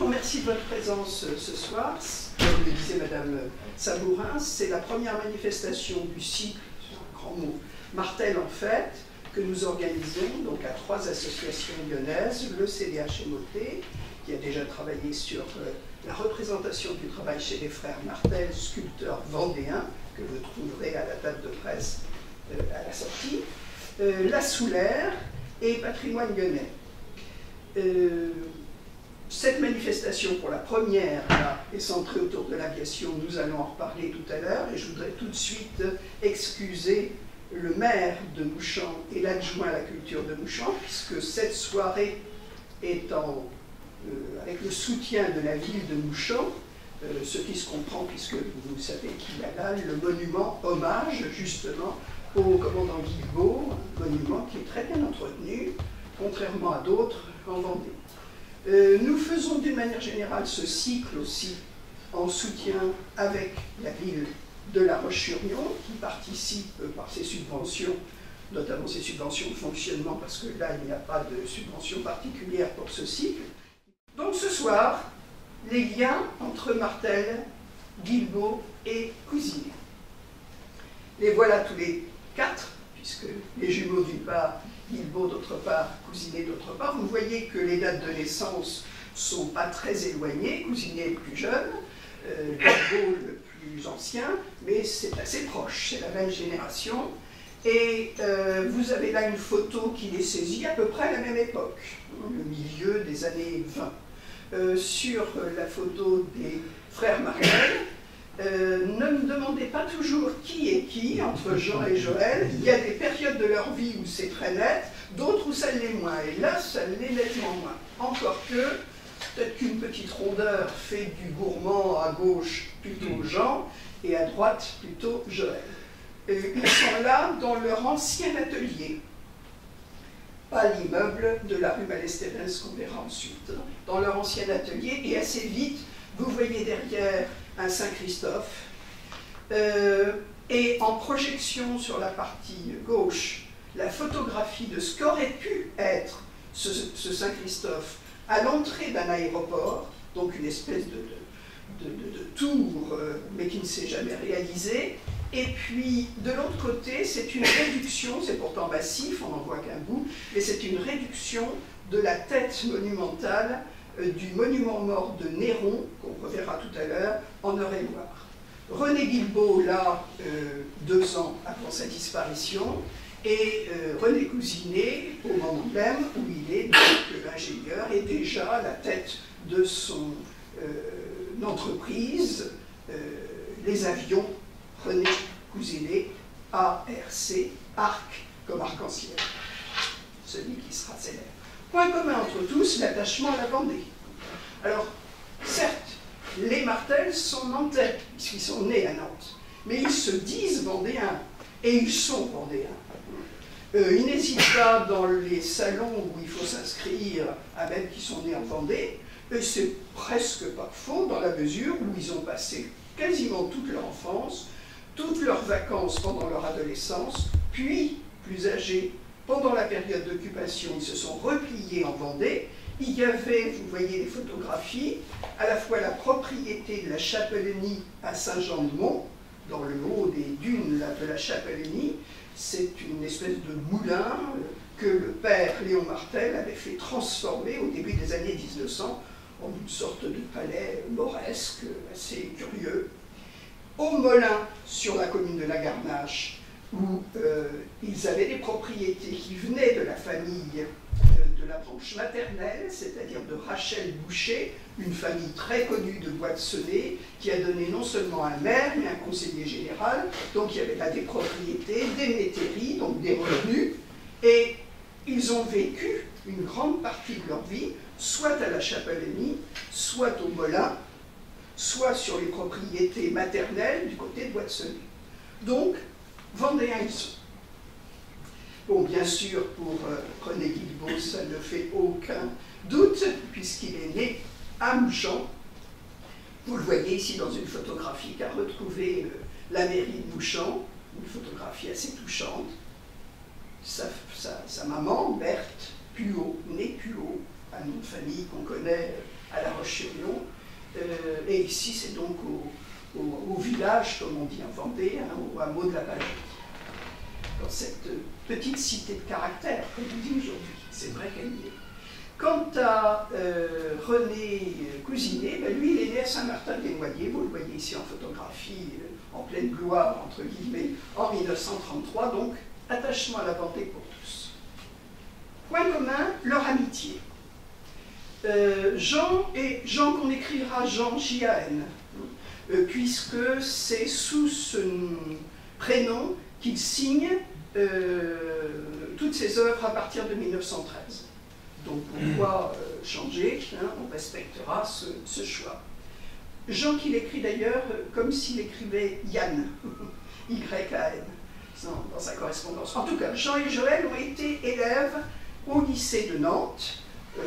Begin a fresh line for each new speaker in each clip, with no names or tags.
vous remercie de votre présence ce soir. Comme le disait Madame Sabourin, c'est la première manifestation du cycle, c'est un grand mot, Martel en fête, que nous organisons donc à 3 associations lyonnaises, le CDH-MOT, qui a déjà travaillé sur la représentation du travail chez les frères Martel, sculpteurs vendéens, que vous trouverez à la table de presse à la sortie, la Soulaire et Patrimoine lyonnais. Cette manifestation, pour la première, là, est centrée autour de l'aviation. Nous allons en reparler tout à l'heure. Et je voudrais tout de suite excuser le maire de Mouchamp et l'adjoint à la culture de Mouchamp, puisque cette soirée est avec le soutien de la ville de Mouchamp, ce qui se comprend, puisque vous savez qu'il y a là le monument hommage, justement, au commandant Guilbeault, un monument qui est très bien entretenu, contrairement à d'autres en Vendée. Nous faisons d'une manière générale ce cycle aussi en soutien avec la ville de La Roche-sur-Yon, qui participe par ses subventions, notamment ses subventions de fonctionnement, parce que là, il n'y a pas de subvention particulière pour ce cycle. Donc ce soir, les liens entre Martel, Guilbeault et Cousinet. Les voilà tous les 4, puisque les jumeaux d'une part, Guilbeault d'autre part, Cousinet d'autre part. Vous voyez que les dates de naissance ne sont pas très éloignées. Cousinet est le plus jeune, Guilbeault le plus ancien, mais c'est assez proche, c'est la même génération. Et vous avez là une photo qui les saisit à peu près à la même époque, le milieu des années 20. Sur la photo des frères Martel, ne me demandez pas toujours qui est qui entre Jean et Joël. Il y a des périodes de leur vie où c'est très net, d'autres où ça l'est moins. Et là, ça l'est nettement moins. Encore que, peut-être qu'une petite rondeur fait du gourmand à gauche plutôt Jean et à droite plutôt Joël. Ils sont là dans leur ancien atelier. Pas l'immeuble de la rue Malestéres qu'on verra ensuite. Dans leur ancien atelier, et assez vite, vous voyez derrière un Saint-Christophe, et en projection sur la partie gauche, la photographie de ce qu'aurait pu être ce Saint-Christophe à l'entrée d'un aéroport, donc une espèce de tour, mais qui ne s'est jamais réalisée. Et puis, de l'autre côté, c'est une réduction, c'est pourtant massif, on n'en voit qu'un bout, mais c'est une réduction de la tête monumentale du monument mort de Néron, qu'on reverra tout à l'heure, en Eure-et-Loir. René Guilbeault, là, 2 ans avant sa disparition, et René Cousinet, au moment même où il est ingénieur, et déjà la tête de son entreprise, les avions, René Cousinet, ARC, arc comme arc-en-ciel, celui qui sera célèbre. Point commun entre tous, l'attachement à la Vendée. Alors, certes, les Martel sont nantais, puisqu'ils sont nés à Nantes, mais ils se disent vendéens, et ils sont vendéens. Ils n'hésitent pas dans les salons où il faut s'inscrire à même qu'ils sont nés en Vendée, et c'est presque pas faux dans la mesure où ils ont passé quasiment toute leur enfance, toutes leurs vacances pendant leur adolescence, puis, plus âgés, pendant la période d'occupation, ils se sont repliés en Vendée. Il y avait, vous voyez les photographies, à la fois la propriété de la Chapellenie à Saint-Jean-de-Mont, dans le haut des dunes de la Chapellenie. C'est une espèce de moulin que le père Léon Martel avait fait transformer au début des années 1900 en une sorte de palais mauresque, assez curieux. Au Molin, sur la commune de la Garnache, où ils avaient des propriétés qui venaient de la famille de la branche maternelle, c'est-à-dire de Rachel Boucher, une famille très connue de Boîte-Sonnet, qui a donné non seulement un maire, mais un conseiller général. Donc il y avait là des propriétés, des métairies, donc des revenus, et ils ont vécu une grande partie de leur vie, soit à la Chapellenie, soit au Molin, soit sur les propriétés maternelles du côté de Boîte-Sonnet. Donc, Vendéens ils sont. Bon, bien sûr, pour René Guilbeault, ça ne fait aucun doute, puisqu'il est né à Mouchamp. Vous le voyez ici dans une photographie qu'a retrouvée la mairie de Mouchamp, une photographie assez touchante. Sa maman, Berthe Puot, née Puot, un nom de famille qu'on connaît à La Roche-sur-Yon. Et ici, c'est donc au village, comme on dit en Vendée, hein, au hameau de la Bagie, dans cette petite cité de caractère, comme on dit aujourd'hui. C'est vrai qu'elle y est. Quant à René Cousinet, ben lui, il est né à Saint-Martin-des-Noyers, vous le voyez ici en photographie, en pleine gloire, entre guillemets, en 1933, donc attachement à la Vendée pour tous. Point commun, leur amitié. Jean qu'on écrira Jean J-A-N, puisque c'est sous ce prénom qu'il signe toutes ses œuvres à partir de 1913. Donc pourquoi changer, hein, on respectera ce choix. Jean qu'il écrit d'ailleurs comme s'il écrivait Yann, Y-A-N, dans sa correspondance. En tout cas, Jean et Joël ont été élèves au lycée de Nantes.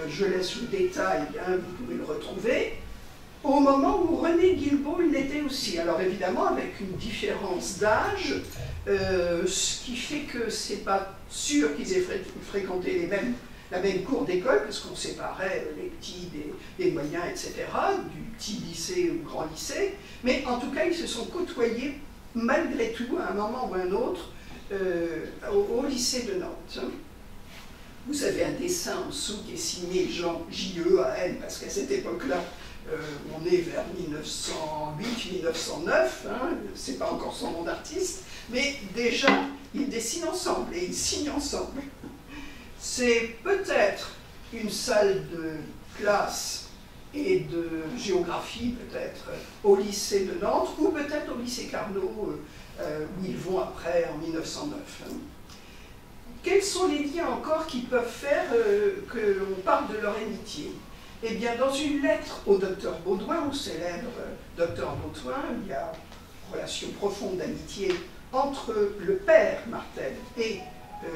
Je laisse le détail, hein, vous pouvez le retrouver. Au moment où René Guilbeault l'était aussi. Alors évidemment avec une différence d'âge, ce qui fait que c'est pas sûr qu'ils aient fréquenté la même cour d'école, parce qu'on séparait les petits des moyens, etc., du petit lycée au grand lycée, mais en tout cas, ils se sont côtoyés malgré tout, à un moment ou à un autre, au lycée de Nantes. Vous avez un dessin en dessous qui est signé Jean J-E-A-N, parce qu'à cette époque-là, on est vers 1908-1909, hein, c'est pas encore son nom d'artiste, mais déjà, ils dessinent ensemble et ils signent ensemble. C'est peut-être une salle de classe et de géographie, peut-être, au lycée de Nantes, ou peut-être au lycée Carnot, où ils vont après, en 1909. Hein. Quels sont les liens encore qui peuvent faire qu'on parle de leur amitié? Eh bien, dans une lettre au docteur Baudouin, au célèbre docteur Baudouin, il y a une relation profonde d'amitié entre le père Martel et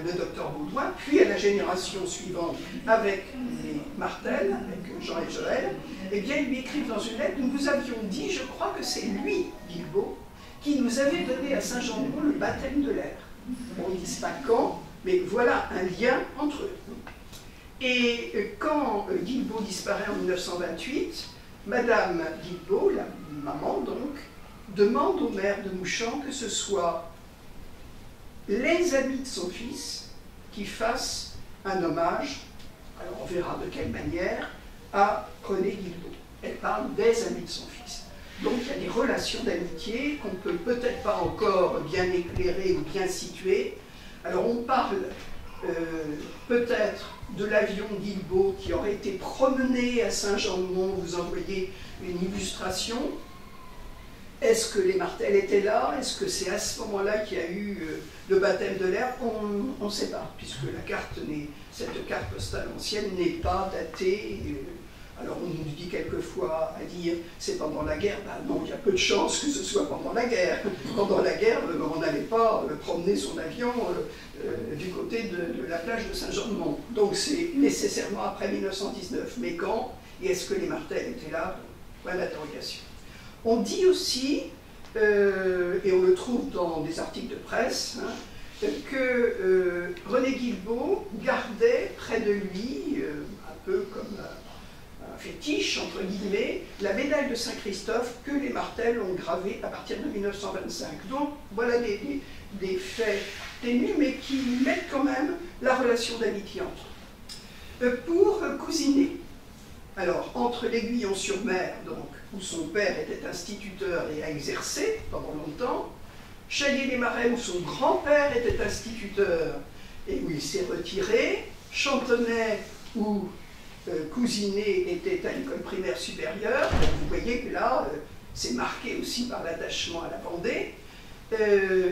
le docteur Baudouin, puis à la génération suivante avec les Martel, avec Jean et Joël. Eh bien, ils lui écrivent dans une lettre, nous vous avions dit, je crois que c'est lui, Guilbeault, qui nous avait donné à Saint-Jean-de-Mont le baptême de l'air. On ne dit pas quand, mais voilà un lien entre eux. Et quand Guilbeault disparaît en 1928, Madame Guilbeault, la maman donc, demande au maire de Mouchamp que ce soit les amis de son fils qui fassent un hommage, alors on verra de quelle manière, à René Guilbeault. Elle parle des amis de son fils. Donc il y a des relations d'amitié qu'on ne peut peut-être pas encore bien éclairer ou bien situer. Alors on parle peut-être de l'avion Guilbeault qui aurait été promené à Saint-Jean-de-Mont, vous en voyez une illustration. Est-ce que les Martel étaient là? Est-ce que c'est à ce moment-là qu'il y a eu le baptême de l'air? On ne sait pas, puisque cette carte postale ancienne n'est pas datée. Alors on nous dit quelquefois à dire c'est pendant la guerre. Ben non, il y a peu de chances que ce soit pendant la guerre. Pendant la guerre, on n'allait pas promener son avion du côté de la plage de Saint-Jean-de-Mont. Donc c'est nécessairement après 1919. Mais quand? Et est-ce que les Martel étaient là? Point d'interrogation. On dit aussi, et on le trouve dans des articles de presse, hein, que René Guilbeault gardait près de lui, un peu comme un fétiche, entre guillemets, la médaille de Saint-Christophe que les Martel ont gravée à partir de 1925. Donc voilà des faits ténus, mais qui mettent quand même la relation d'amitié entre eux. Pour Cousinet, alors entre l'Aiguillon-sur-Mer, donc, où son père était instituteur et a exercé pendant longtemps, Chaillé-les-Marais, où son grand-père était instituteur et où il s'est retiré, Chantenay, où Cousinet était à l'école primaire supérieure. Donc vous voyez que là, c'est marqué aussi par l'attachement à la Vendée,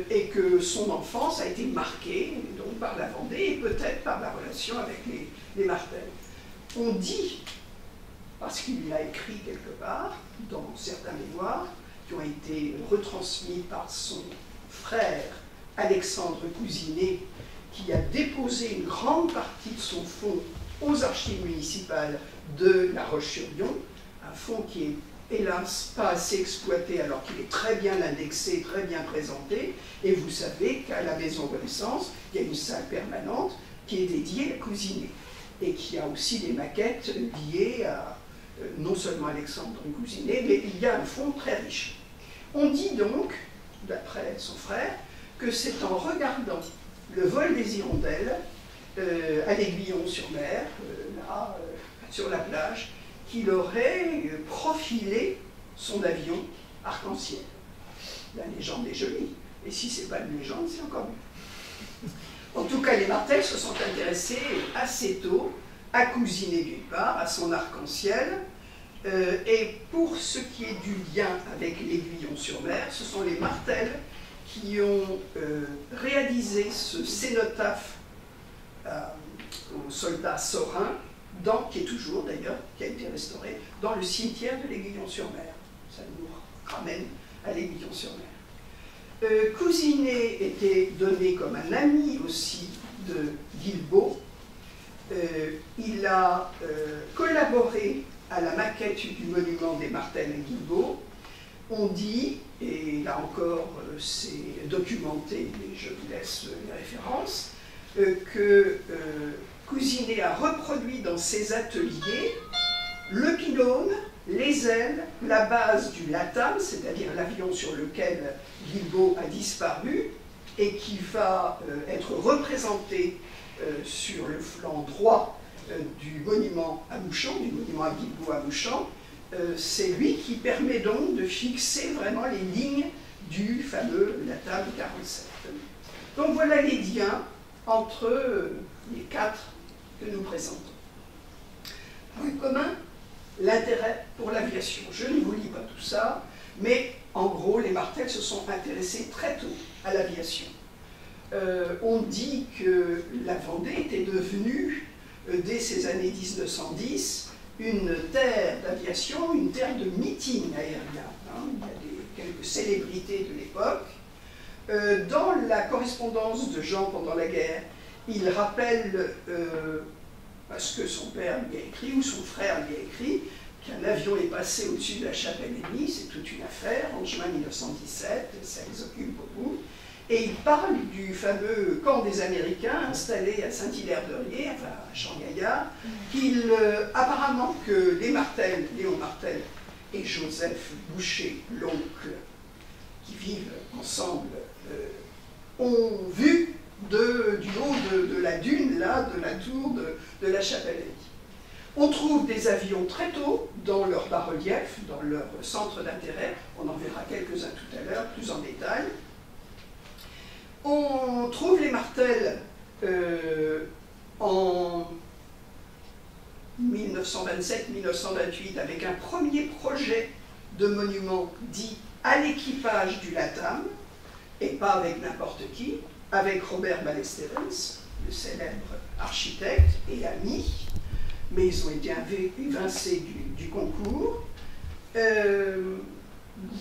et que son enfance a été marquée donc, par la Vendée et peut-être par la relation avec les Martel. On dit, parce qu'il l'a écrit quelque part, dans certains mémoires, qui ont été retransmis par son frère Alexandre Cousinet, qui a déposé une grande partie de son fonds aux archives municipales de La Roche-sur-Yon, un fonds qui est hélas pas assez exploité alors qu'il est très bien indexé, très bien présenté, et vous savez qu'à la Maison Renaissance, il y a une salle permanente qui est dédiée à Cousinet, et qui a aussi des maquettes liées à non seulement Alexandre Cousinet, mais il y a un fond très riche. On dit donc, d'après son frère, que c'est en regardant le vol des hirondelles à l'Aiguillon-sur-Mer, là, sur la plage, qu'il aurait profilé son avion arc-en-ciel. La légende est jolie, et si ce n'est pas une légende, c'est encore mieux. En tout cas, les Martel se sont intéressés assez tôt à Cousinet d'une part, à son arc-en-ciel, et pour ce qui est du lien avec l'Aiguillon-sur-Mer, ce sont les Martel qui ont réalisé ce cénotaphe au soldat Sorin, qui est toujours d'ailleurs, qui a été restauré, dans le cimetière de l'Aiguillon-sur-Mer. Ça nous ramène à l'Aiguillon-sur-Mer. Cousinet était donné comme un ami aussi de Guilbeault. Il a collaboré à la maquette du monument des Martel à Guilbeault. On dit, et là encore c'est documenté, mais je vous laisse les références, que Cousinet a reproduit dans ses ateliers le pylône, les ailes, la base du LATAM, c'est-à-dire l'avion sur lequel Guilbeault a disparu et qui va être représenté sur le flanc droit du monument à Mouchamp, du monument à Guilbeault à Mouchamp. C'est lui qui permet donc de fixer vraiment les lignes du fameux LATAM 47. Donc voilà les liens entre les quatre que nous présentons. Point commun, l'intérêt pour l'aviation. Je ne vous lis pas tout ça, mais en gros, les Martel se sont intéressés très tôt à l'aviation. On dit que la Vendée était devenue, dès ces années 1910, une terre d'aviation, une terre de meeting aérien. Il y a quelques célébrités de l'époque. Dans la correspondance de Jean pendant la guerre, il rappelle, parce que son père lui a écrit, ou son frère lui a écrit, qu'un avion est passé au-dessus de la Chapelle-Émile, c'est toute une affaire, en juin 1917, ça les occupe beaucoup. Et il parle du fameux camp des Américains installé à Saint-Hilaire-de-Riez, enfin à Champ-Gaillard, apparemment que les Martel, Léon Martel et Joseph Boucher, l'oncle, qui vivent ensemble, ont vu du haut de la dune, là, de la tour de la Chapelle-Émile. On trouve des avions très tôt dans leur bas-relief, dans leur centre d'intérêt. On en verra quelques-uns tout à l'heure, plus en détail. On trouve les Martel en 1927-1928 avec un premier projet de monument dit à l'équipage du LATAM, et pas avec n'importe qui, avec Robert Ballesteros, le célèbre architecte et ami, mais ils ont été évincés du concours.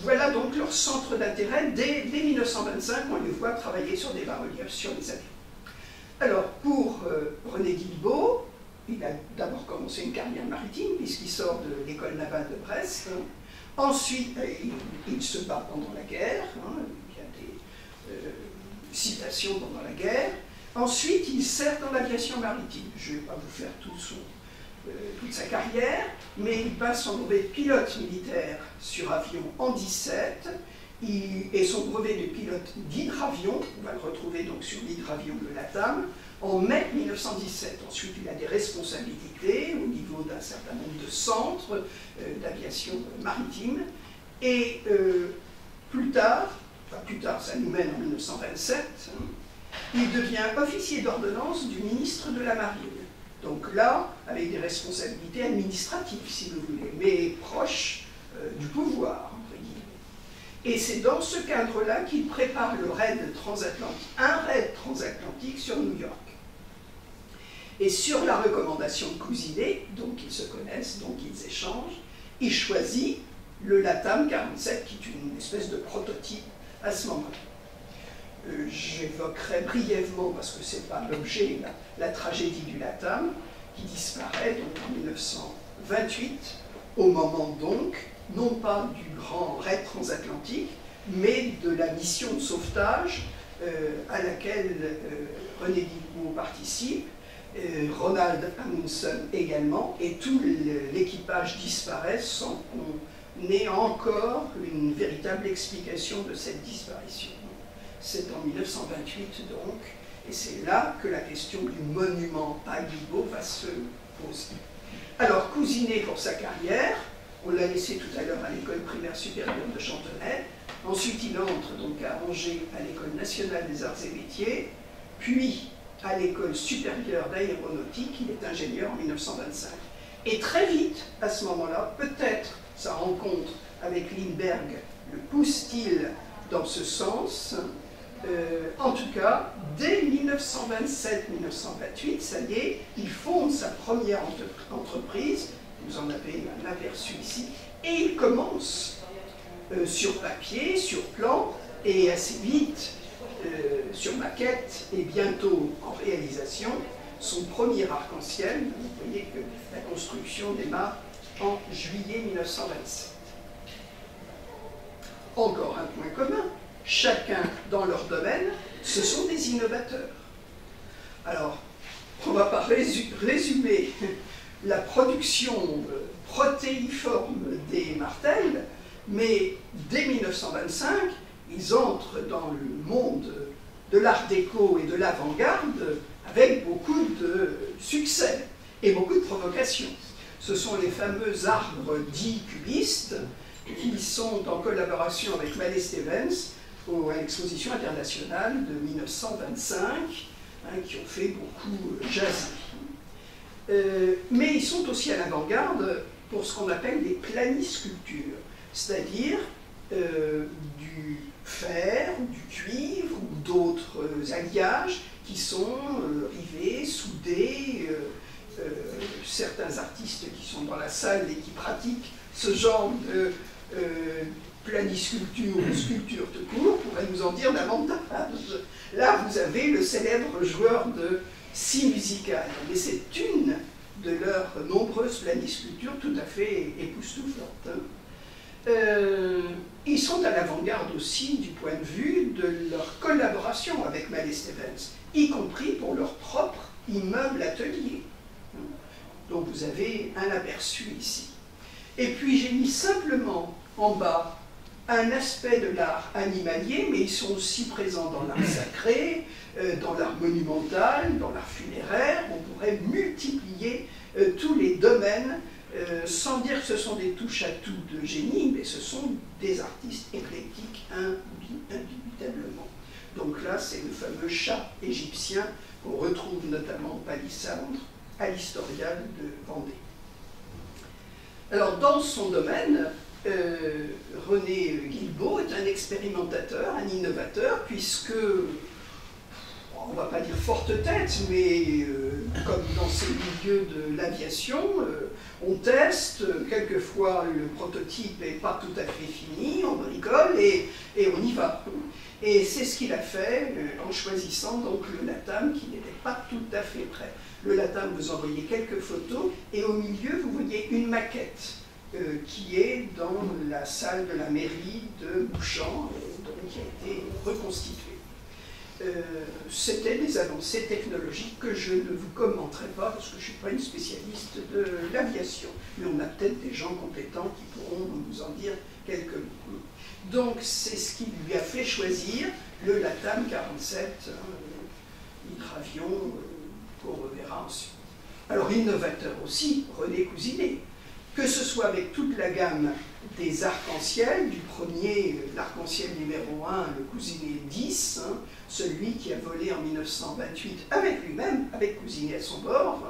Voilà donc leur centre d'intérêt. Dès 1925, on les voit travailler sur des bas-reliefs, sur des avions. Alors, pour René Guilbeault, il a d'abord commencé une carrière maritime, puisqu'il sort de l'école navale de Brest. Ensuite, il se bat pendant la guerre. Il y a des citations pendant la guerre. Ensuite, il sert dans l'aviation maritime. Je ne vais pas vous faire toute sa carrière, mais il passe son brevet de pilote militaire sur avion en 17, et son brevet de pilote d'hydravion, on va le retrouver donc sur l'hydravion de LATAM, en mai 1917. Ensuite, il a des responsabilités au niveau d'un certain nombre de centres d'aviation maritime, et plus tard, ça nous mène en 1927, il devient officier d'ordonnance du ministre de la Marine. Donc là, avec des responsabilités administratives, si vous voulez, mais proche du pouvoir, entre guillemets. Et c'est dans ce cadre-là qu'il prépare le raid transatlantique, un raid transatlantique sur New York. Et sur la recommandation de Cousinet, donc ils se connaissent, donc ils échangent, il choisit le LATAM 47, qui est une espèce de prototype à ce moment-là. J'évoquerai brièvement, parce que ce n'est pas l'objet, la tragédie du LATAM, qui disparaît donc en 1928, au moment donc, non pas du grand raid transatlantique, mais de la mission de sauvetage à laquelle René Guilbeault participe, Ronald Amundsen également, et tout l'équipage disparaît sans qu'on ait encore une véritable explication de cette disparition. C'est en 1928 donc, et c'est là que la question du monument à Guilbault va se poser. Alors, Cousinet pour sa carrière, on l'a laissé tout à l'heure à l'école primaire supérieure de Chantenay, ensuite il entre donc à Angers à l'école nationale des arts et métiers, puis à l'école supérieure d'aéronautique, il est ingénieur en 1925. Et très vite, à ce moment-là, peut-être sa rencontre avec Lindbergh le pousse-t-il dans ce sens. En tout cas, dès 1927-1928, ça y est, il fonde sa première entreprise, vous en avez un aperçu ici, et il commence sur papier, sur plan, et assez vite, sur maquette, et bientôt en réalisation, son premier arc-en-ciel. Vous voyez que la construction démarre en juillet 1927. Encore un point commun, chacun dans leur domaine, ce sont des innovateurs. Alors, on ne va pas résumer la production protéiforme des martels, mais dès 1925, ils entrent dans le monde de l'art déco et de l'avant-garde avec beaucoup de succès et beaucoup de provocations. Ce sont les fameux arbres dits cubistes qui sont en collaboration avec Mallet Stevens à l'exposition internationale de 1925, qui ont fait beaucoup jaser. Mais ils sont aussi à l'avant-garde pour ce qu'on appelle des planisculptures, c'est-à-dire du fer, du cuivre ou d'autres alliages qui sont rivés, soudés. Certains artistes qui sont dans la salle et qui pratiquent ce genre de planisculpture ou sculpture tout court pourraient nous en dire davantage. Là, vous avez le célèbre joueur de scie musicale, mais c'est une de leurs nombreuses planisculptures tout à fait époustouflantes. Ils sont à l'avant-garde aussi du point de vue de leur collaboration avec Mallet Stevens, y compris pour leur propre immeuble atelier. Donc vous avez un aperçu ici. Et puis j'ai mis simplement en bas un aspect de l'art animalier, mais ils sont aussi présents dans l'art sacré, dans l'art monumental, dans l'art funéraire. On pourrait multiplier tous les domaines, sans dire que ce sont des touches-à-tout de génie, mais ce sont des artistes éclectiques indubitablement. Donc là, c'est le fameux chat égyptien qu'on retrouve notamment au palissandre, à l'Historial de Vendée. Alors, dans son domaine, René Guilbault est un expérimentateur, un innovateur, puisque, on ne va pas dire forte tête, mais comme dans ces milieux de l'aviation, on teste, quelquefois le prototype n'est pas tout à fait fini, on bricole et on y va. Et c'est ce qu'il a fait en choisissant donc le LATAM qui n'était pas tout à fait prêt. Le LATAM, vous envoyez quelques photos, et au milieu, vous voyez une maquette qui est dans la salle de la mairie de Bouchamp, qui a été reconstituée. C'était des avancées technologiques que je ne vous commenterai pas, parce que je ne suis pas une spécialiste de l'aviation, mais on a peut-être des gens compétents qui pourront nous en dire quelques mots. Donc, c'est ce qui lui a fait choisir le LATAM 47, hydravion, qu'on reverra ensuite. Alors, innovateur aussi, René Cousinet, que ce soit avec toute la gamme des arcs-en-ciel, du premier, l'arc-en-ciel numéro 1, le Cousinet 10, celui qui a volé en 1928 avec lui-même, avec Cousinet à son bord,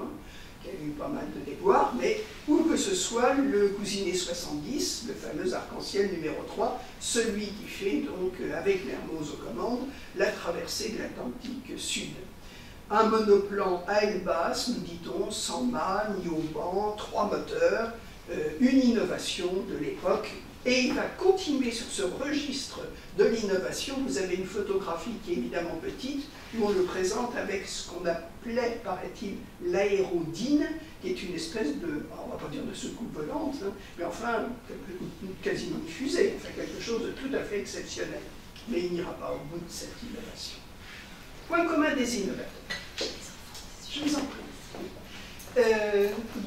qui a eu pas mal de déboires, mais ou que ce soit le Cousinet 70, le fameux arc-en-ciel numéro 3, celui qui fait donc, avec Mermoz aux commandes, la traversée de l'Atlantique Sud. Un monoplan à aile basse, nous dit-on, sans mât, ni au banc, 3 moteurs, une innovation de l'époque, et il va continuer sur ce registre de l'innovation. Vous avez une photographie qui est évidemment petite, où on le présente avec ce qu'on appelait, paraît-il, l'aérodyne, qui est une espèce de, on ne va pas dire de soucoupe volante, mais enfin, quasiment une fusée, enfin quelque chose de tout à fait exceptionnel. Mais il n'ira pas au bout de cette innovation. Point commun des innovateurs. Je vous en prie.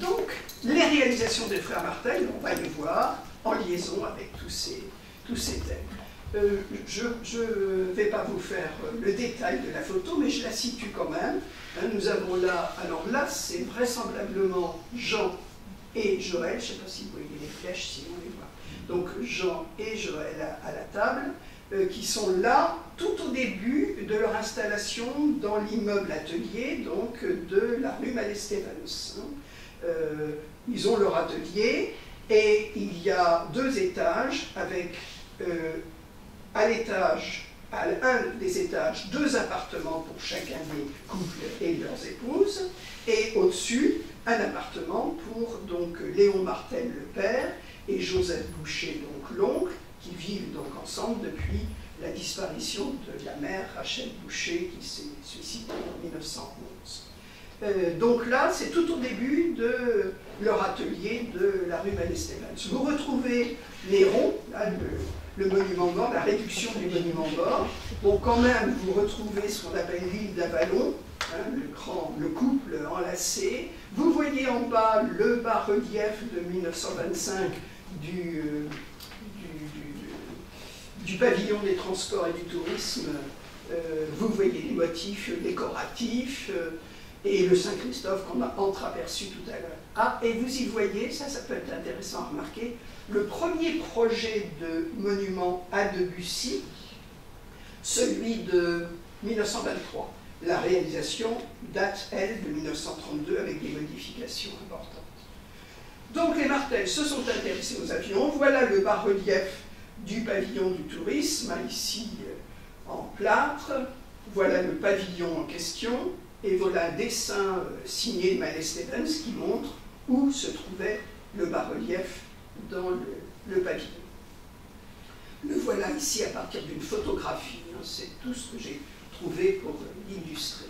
Donc, les réalisations des frères Martel, on va les voir en liaison avec tous ces thèmes. Je ne vais pas vous faire le détail de la photo, mais je la situe quand même. Nous avons là, alors là, c'est vraisemblablement Jean et Joël, je ne sais pas si vous voyez les flèches, si on les voit. Donc Jean et Joël à la table, qui sont là tout au début de leur installation dans l'immeuble atelier donc de la rue Mallet-Stevens. Ils ont leur atelier et il y a 2 étages avec à un des étages 2 appartements pour chacun des couples et leurs épouses, et au-dessus un appartement pour donc Léon Martel le père et Joseph Boucher donc l'oncle, qui vivent donc ensemble depuis la disparition de la mère Rachel Boucher qui s'est suicidée en 1911. Donc là, c'est tout au début de leur atelier de la rue Mallet-Stevens. Vous retrouvez les ronds, là, le monument mort, la réduction du monument mort. Bon, quand même, vous retrouvez ce qu'on appelle l'île d'Avalon, le couple enlacé. Vous voyez en bas le bas-relief de 1925 du pavillon des transports et du tourisme. Vous voyez les motifs décoratifs et le Saint-Christophe qu'on a entreaperçu tout à l'heure. Ah, et vous y voyez, ça peut être intéressant à remarquer, le premier projet de monument à Debussy, celui de 1923. La réalisation date, elle, de 1932 avec des modifications importantes. Donc les Martel se sont intéressés aux avions. Voilà le bas-relief du pavillon du tourisme, ici en plâtre. Voilà le pavillon en question. Et voilà un dessin signé de Mallet-Stevens qui montre où se trouvait le bas-relief dans le pavillon. Le voilà ici à partir d'une photographie. C'est tout ce que j'ai trouvé pour l'illustrer.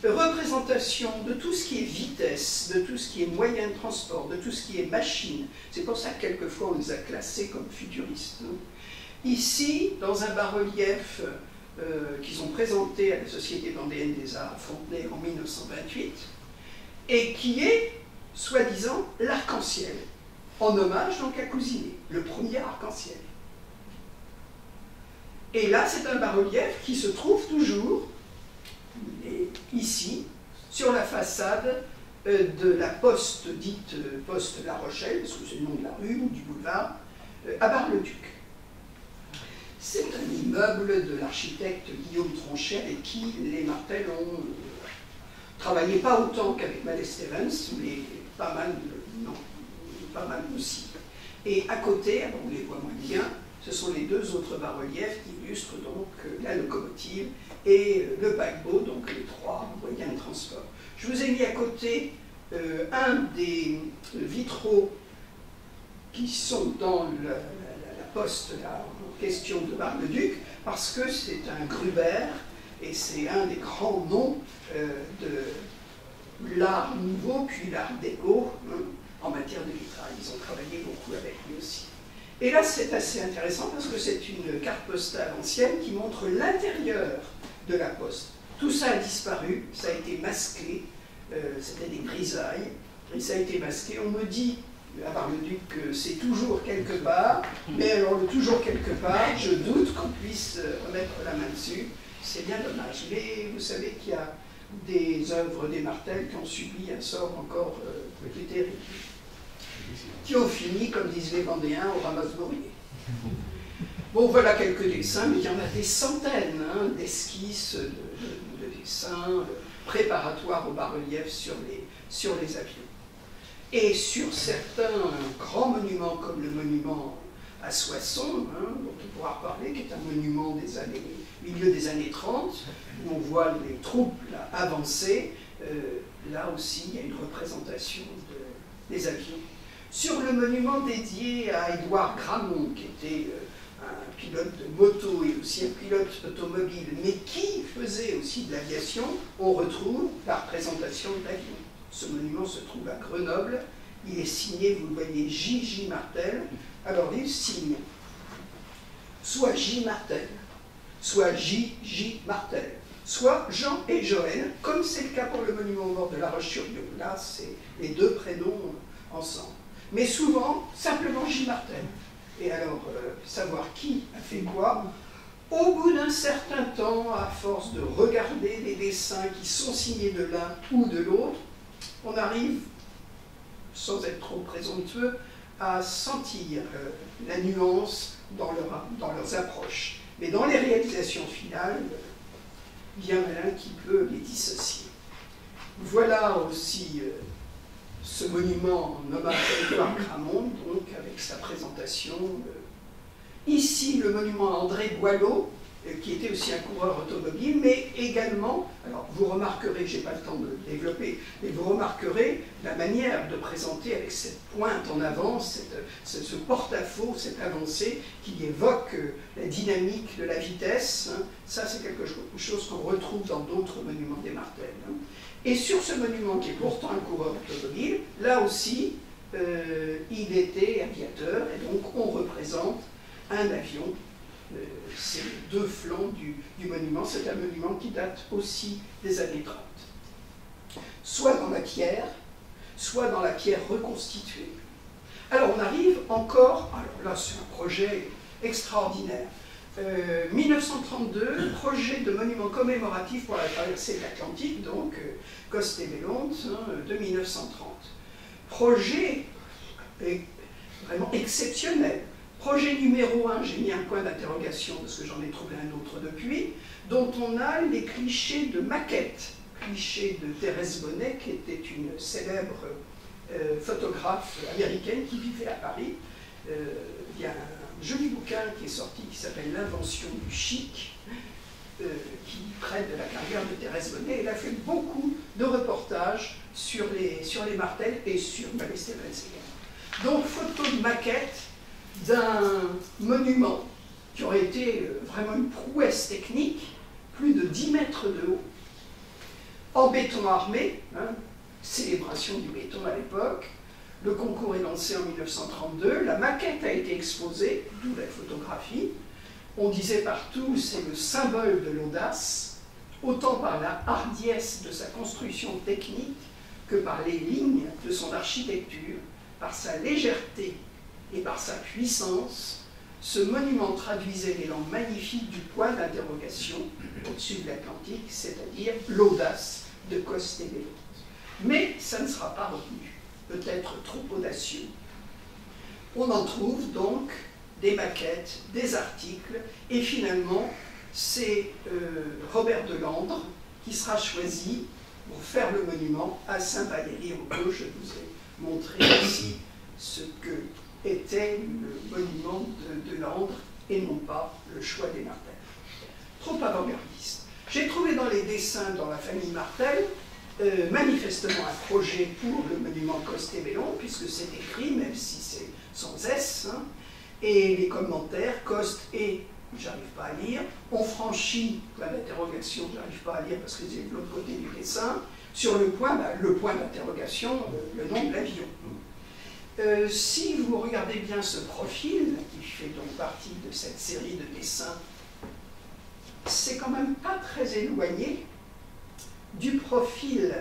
Représentation de tout ce qui est vitesse, de tout ce qui est moyen de transport, de tout ce qui est machine. C'est pour ça que quelquefois on les a classés comme futuristes. Ici, dans un bas-relief qu'ils ont présenté à la Société vendéenne des Arts à Fontenay en 1928, et qui est, soi-disant, l'arc-en-ciel, en hommage donc à Cousinet, le premier arc-en-ciel. Et là, c'est un bas-relief qui se trouve toujours ici, sur la façade de la poste dite poste La Rochelle, parce que c'est le nom de la rue ou du boulevard, à Bar-le-Duc. C'est un immeuble de l'architecte Guillaume Tronchet avec qui les Martel ont travaillé pas autant qu'avec Mallet-Stevens, mais pas mal aussi. Et à côté, on les voit moins bien, ce sont les 2 autres bas-reliefs qui illustrent donc la locomotive et le paquebot, donc les 3 moyens de transport. Je vous ai mis à côté un des vitraux qui sont dans la poste là, en question de Bar-le-Duc, parce que c'est un Gruber, et c'est un des grands noms de l'art nouveau, puis l'art déco, en matière de vitrail. Ils ont travaillé beaucoup avec lui aussi. Et là, c'est assez intéressant parce que c'est une carte postale ancienne qui montre l'intérieur de la poste. Tout ça a disparu, ça a été masqué, c'était des grisailles, et ça a été masqué. On me dit, à Bar-le-Duc, que c'est toujours quelque part, mais alors le toujours quelque part, je doute qu'on puisse remettre la main dessus. C'est bien dommage. Mais vous savez qu'il y a des œuvres des Martel qui ont subi un sort encore plus terrible, qui ont fini, comme disent les Vendéens, au ramasse-bourrier. Bon, voilà quelques dessins, mais il y en a des centaines d'esquisses, de dessins préparatoires au bas-relief sur les avions. Et sur certains grands monuments, comme le monument à Soissons, dont on pourra reparler, qui est un monument des milieu des années 30, où on voit les troupes là, avancer, là aussi il y a une représentation des avions. Sur le monument dédié à Édouard Gramont, qui était un pilote de moto et aussi un pilote automobile, mais qui faisait aussi de l'aviation, on retrouve la représentation de l'avion. Ce monument se trouve à Grenoble, il est signé, vous le voyez, J.J. Martel. Alors il signe soit J. Martel, soit J.J. Martel. soit Jean et Joël, comme c'est le cas pour le monument aux morts de La Roche-sur-Yon. Là, c'est les deux prénoms ensemble. Mais souvent, simplement J. Martel. Et alors, savoir qui a fait quoi, au bout d'un certain temps, à force de regarder les dessins qui sont signés de l'un ou de l'autre, on arrive, sans être trop présomptueux, à sentir la nuance dans leurs approches. Mais dans les réalisations finales, bien malin qui peut les dissocier. Voilà aussi ce monument en hommage à Édouard Gramont, donc avec sa présentation. Ici, le monument à André Boileau, qui était aussi un coureur automobile, mais également, alors vous remarquerez, je n'ai pas le temps de le développer, mais vous remarquerez la manière de présenter avec cette pointe en avant, ce porte-à-faux, cette avancée qui évoque la dynamique de la vitesse. Hein. Ça, c'est quelque chose qu'on retrouve dans d'autres monuments des Martel. Hein. Et sur ce monument, qui est pourtant un coureur automobile, là aussi, il était aviateur, et donc on représente un avion. C'est les deux flancs du monument. C'est un monument qui date aussi des années 30. Soit dans la pierre, soit dans la pierre reconstituée. Alors on arrive encore, alors là c'est un projet extraordinaire. 1932, projet de monument commémoratif pour la traversée de l'Atlantique, donc Coste-et-Bellonte, de 1930. Projet vraiment exceptionnel. Projet numéro 1, j'ai mis un point d'interrogation parce que j'en ai trouvé un autre depuis, dont on a les clichés de maquette. Clichés de Thérèse Bonnet, qui était une célèbre photographe américaine qui vivait à Paris. Il y a un joli bouquin qui est sorti qui s'appelle L'invention du chic, qui traite de la carrière de Thérèse Bonnet. Elle a fait beaucoup de reportages sur les Martel et sur Malesté Benzeyer. Donc, photo de maquette d'un monument qui aurait été vraiment une prouesse technique, plus de 10 mètres de haut, en béton armé, hein, célébration du béton à l'époque. Le concours est lancé en 1932, la maquette a été exposée, d'où la photographie. On disait partout, c'est le symbole de l'audace, autant par la hardiesse de sa construction technique que par les lignes de son architecture, par sa légèreté et par sa puissance. Ce monument traduisait l'élan magnifique du point d'interrogation au-dessus de l'Atlantique, c'est-à-dire l'audace de Coste-et-Bellonte. Mais ça ne sera pas retenu, peut-être trop audacieux. On en trouve donc des maquettes, des articles, et finalement, c'est Robert Delandre qui sera choisi pour faire le monument à Saint-Valery-aux-Caux. Je vous ai montré ici ce que était le monument de Delandre et non pas le choix des Martel. Trop avant-gardiste. J'ai trouvé dans les dessins dans la famille Martel manifestement un projet pour le monument Coste-et-Bellonte, puisque c'est écrit, même si c'est sans S, hein, et les commentaires, Coste et, j'arrive pas à lire, on franchit, point d'interrogation, j'arrive pas à lire parce que c'est de l'autre côté du dessin, sur le point d'interrogation, le nom de l'avion. Si vous regardez bien ce profil, qui fait donc partie de cette série de dessins, c'est quand même pas très éloigné du profil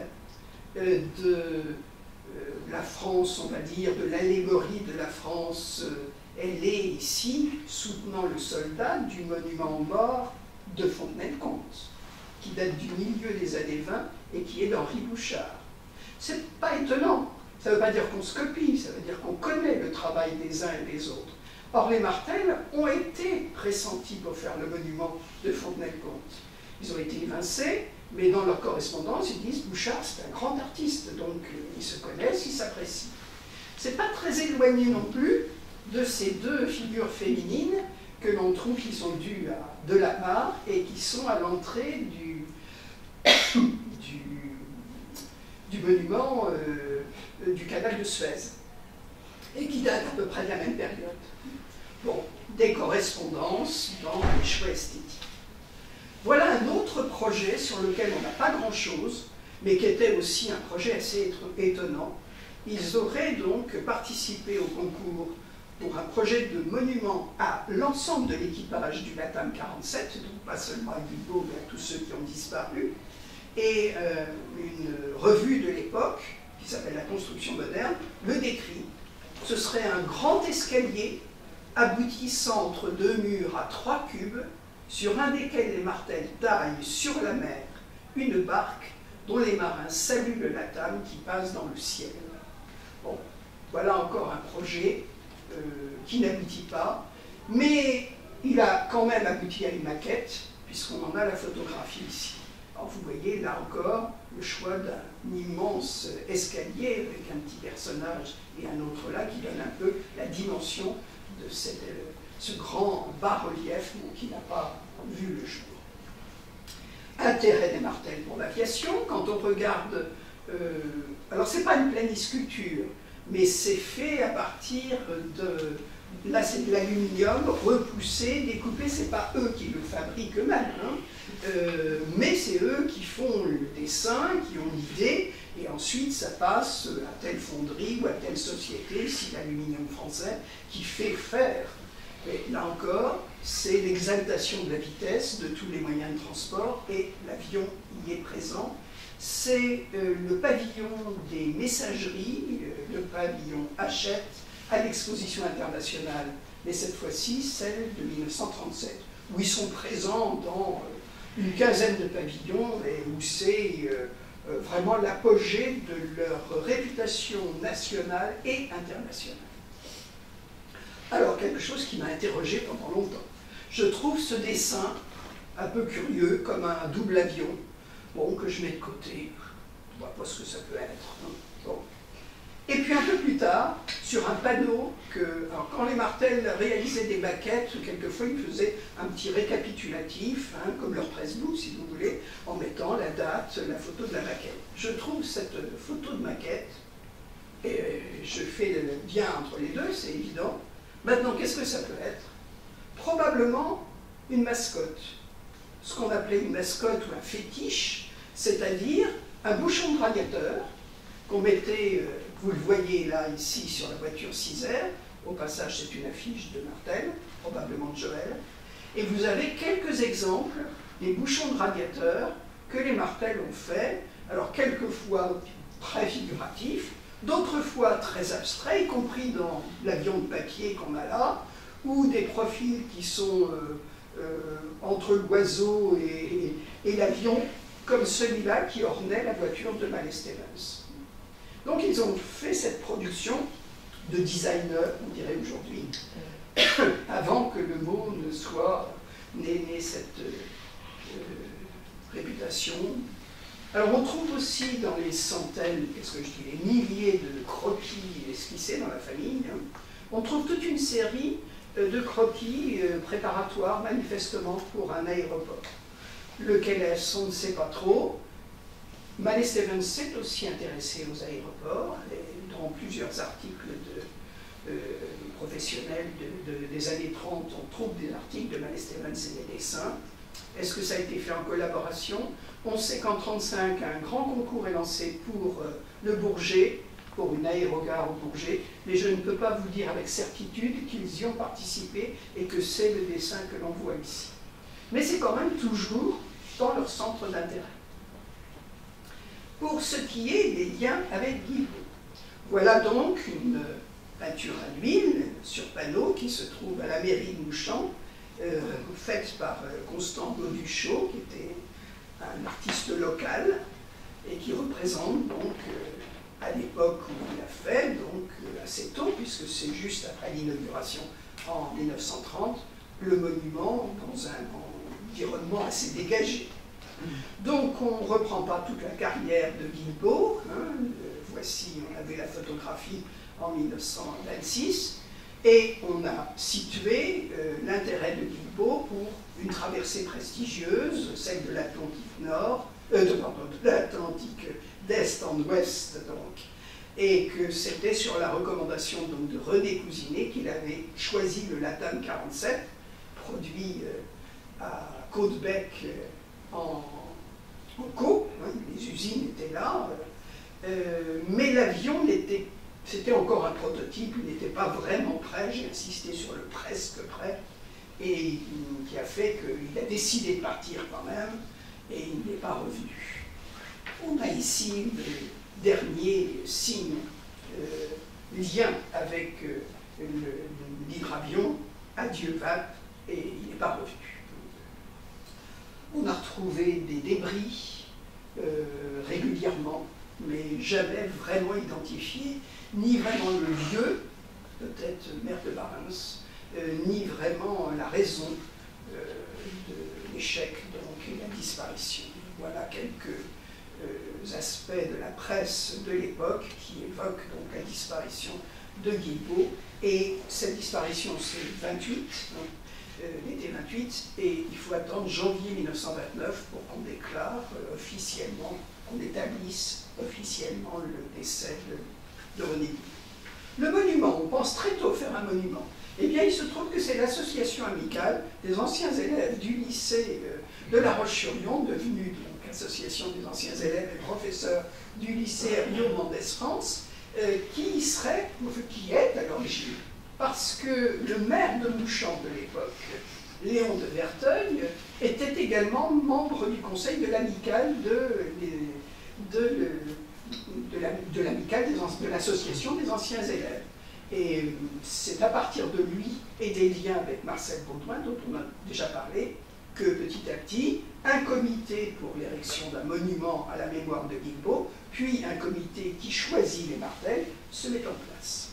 de la France, on va dire, de l'allégorie de la France. Elle est ici, soutenant le soldat, du monument aux morts de Fontenay-le-Comte, qui date du milieu des années 20 et qui est d'Henri Bouchard. C'est pas étonnant. Ça ne veut pas dire qu'on se copie, ça veut dire qu'on connaît le travail des uns et des autres. Or, les Martel ont été pressentis pour faire le monument de Fontenay-le-Comte. Ils ont été évincés, mais dans leur correspondance, ils disent « Bouchard, c'est un grand artiste, donc ils se connaissent, ils s'apprécient ». C'est pas très éloigné non plus de ces deux figures féminines que l'on trouve qui sont dues à Delamarre et qui sont à l'entrée du monument du canal de Suez, et qui date à peu près de la même période. Bon, des correspondances dans les choix esthétiques. Voilà un autre projet sur lequel on n'a pas grand-chose, mais qui était aussi un projet assez étonnant. Ils auraient donc participé au concours pour un projet de monument à l'ensemble de l'équipage du Latam 47, donc pas seulement à Guilbeault, mais à tous ceux qui ont disparu, et une revue de l'époque, qui s'appelle La Construction moderne, le décrit. Ce serait un grand escalier aboutissant entre deux murs à 3 cubes, sur un desquels les Martel taillent sur la mer une barque dont les marins saluent le Latam qui passe dans le ciel. Bon, voilà encore un projet qui n'aboutit pas, mais il a quand même abouti à une maquette, puisqu'on en a la photographie ici. Alors vous voyez là encore le choix d'un immense escalier avec un petit personnage et un autre là qui donne un peu la dimension de ce grand bas-relief qui n'a pas vu le jour. Intérêt des Martel pour l'aviation, quand on regarde, alors c'est pas une planisculpture, mais c'est fait à partir de, là c'est de l'aluminium repoussé, découpé, c'est pas eux qui le fabriquent eux-mêmes, hein, mais c'est eux qui font le dessin, qui ont l'idée, et ensuite ça passe à telle fonderie ou à telle société, ici l'aluminium français, qui fait faire. Et là encore, c'est l'exaltation de la vitesse de tous les moyens de transport, et l'avion y est présent. C'est le pavillon des messageries, le pavillon Hachette, à l'exposition internationale, mais cette fois-ci celle de 1937, où ils sont présents dans une quinzaine de pavillons, et où c'est vraiment l'apogée de leur réputation nationale et internationale. Alors, quelque chose qui m'a interrogé pendant longtemps. Je trouve ce dessin un peu curieux, comme un double avion, bon, que je mets de côté. Je ne vois pas ce que ça peut être. Hein. Bon. Et puis un peu plus tard, sur un panneau, alors quand les Martel réalisaient des maquettes, quelquefois ils faisaient un petit récapitulatif, hein, comme leur presse-book si vous voulez, en mettant la date, la photo de la maquette. Je trouve cette photo de maquette, et je fais le lien entre les deux, c'est évident. Maintenant, qu'est-ce que ça peut être? Probablement une mascotte. Ce qu'on appelait une mascotte ou un fétiche, c'est-à-dire un bouchon de radiateur qu'on mettait, vous le voyez là, ici, sur la voiture 6R. Au passage, c'est une affiche de Martel, probablement de Joël. Et vous avez quelques exemples des bouchons de radiateur que les Martel ont fait, alors quelquefois très figuratifs, d'autres fois très abstraits, y compris dans l'avion de papier qu'on a là, ou des profils qui sont entre l'oiseau et l'avion, comme celui-là qui ornait la voiture de Mallet-Stevens. Donc ils ont fait cette production de designer, on dirait aujourd'hui, avant que le mot ne soit né cette réputation. Alors on trouve aussi dans les centaines, qu'est-ce que je dis, les milliers de croquis esquissés dans la famille, hein, on trouve toute une série de croquis préparatoires manifestement pour un aéroport. Lequel est-ce, on ne sait pas trop. Mallet-Stevens s'est aussi intéressé aux aéroports, et dans plusieurs articles de professionnels des années 30, on trouve des articles de Mallet-Stevens et des dessins. Est-ce que ça a été fait en collaboration? On sait qu'en 1935, un grand concours est lancé pour le Bourget, pour une aérogare au Bourget, mais je ne peux pas vous dire avec certitude qu'ils y ont participé et que c'est le dessin que l'on voit ici. Mais c'est quand même toujours dans leur centre d'intérêt. Pour ce qui est des liens avec Guilbeault, voilà donc une peinture à l'huile sur panneau qui se trouve à la mairie de Mouchamp, faite par Constant Gauduchot, qui était un artiste local et qui représente donc, à l'époque où il l'a fait, donc assez tôt, puisque c'est juste après l'inauguration en 1930, le monument dans un environnement assez dégagé. Donc on ne reprend pas toute la carrière de Guilbeault, hein, voici, on avait la photographie en 1926, et on a situé l'intérêt de Guilbeault pour une traversée prestigieuse, celle de l'Atlantique Nord, de l'Atlantique d'Est en Ouest, donc, et que c'était sur la recommandation donc, de René Cousinet qu'il avait choisi le Latam 47, produit à Côte-Bec en Caux, hein, les usines étaient là, mais l'avion n'était c'était encore un prototype, il n'était pas vraiment prêt, j'ai insisté sur le presque prêt, et qui a fait qu'il a décidé de partir quand même, et il n'est pas revenu. On a ici le dernier signe lien avec l'hydravion, adieu Vape, et il n'est pas revenu. On a retrouvé des débris régulièrement, mais jamais vraiment identifiés, ni vraiment le lieu, peut-être mer de Barents, ni vraiment la raison de l'échec et la disparition. Voilà quelques aspects de la presse de l'époque qui évoquent donc la disparition de Guilbeault. Et cette disparition, c'est 28, l'été 28, et il faut attendre janvier 1929 pour qu'on déclare officiellement, qu'on établisse officiellement le décès de René Guilbeault. Le monument, on pense très tôt faire un monument. Eh bien, il se trouve que c'est l'association amicale des anciens élèves du lycée de La Roche-sur-Yon, devenue donc association des anciens élèves et professeurs du lycée Herriot Mendès France, qui est à l'origine, parce que le maire de Mouchamp de l'époque, Léon de Verteuil, était également membre du conseil de l'amicale de l'association des anciens élèves. Et c'est à partir de lui et des liens avec Marcel Baudouin, dont on a déjà parlé, que petit à petit, un comité pour l'érection d'un monument à la mémoire de Guilbeault, puis un comité qui choisit les martels, se met en place.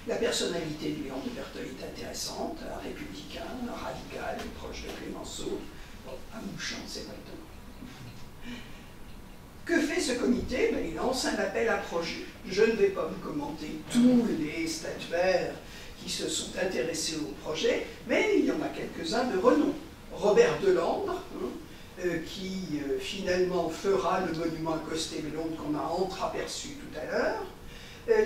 La personnalité de Léon de Verteuil est intéressante, un républicain, un radical, proche de Clémenceau. Bon, à Mouchamp, c'est pas étonnant. Que fait ce comité? Il lance un appel à projet. Je ne vais pas vous commenter tous les statuaires qui se sont intéressés au projet, mais il y en a quelques-uns de renom. Robert Delandre, qui finalement fera le monument à Costé-Bélonde qu'on a entreaperçu tout à l'heure.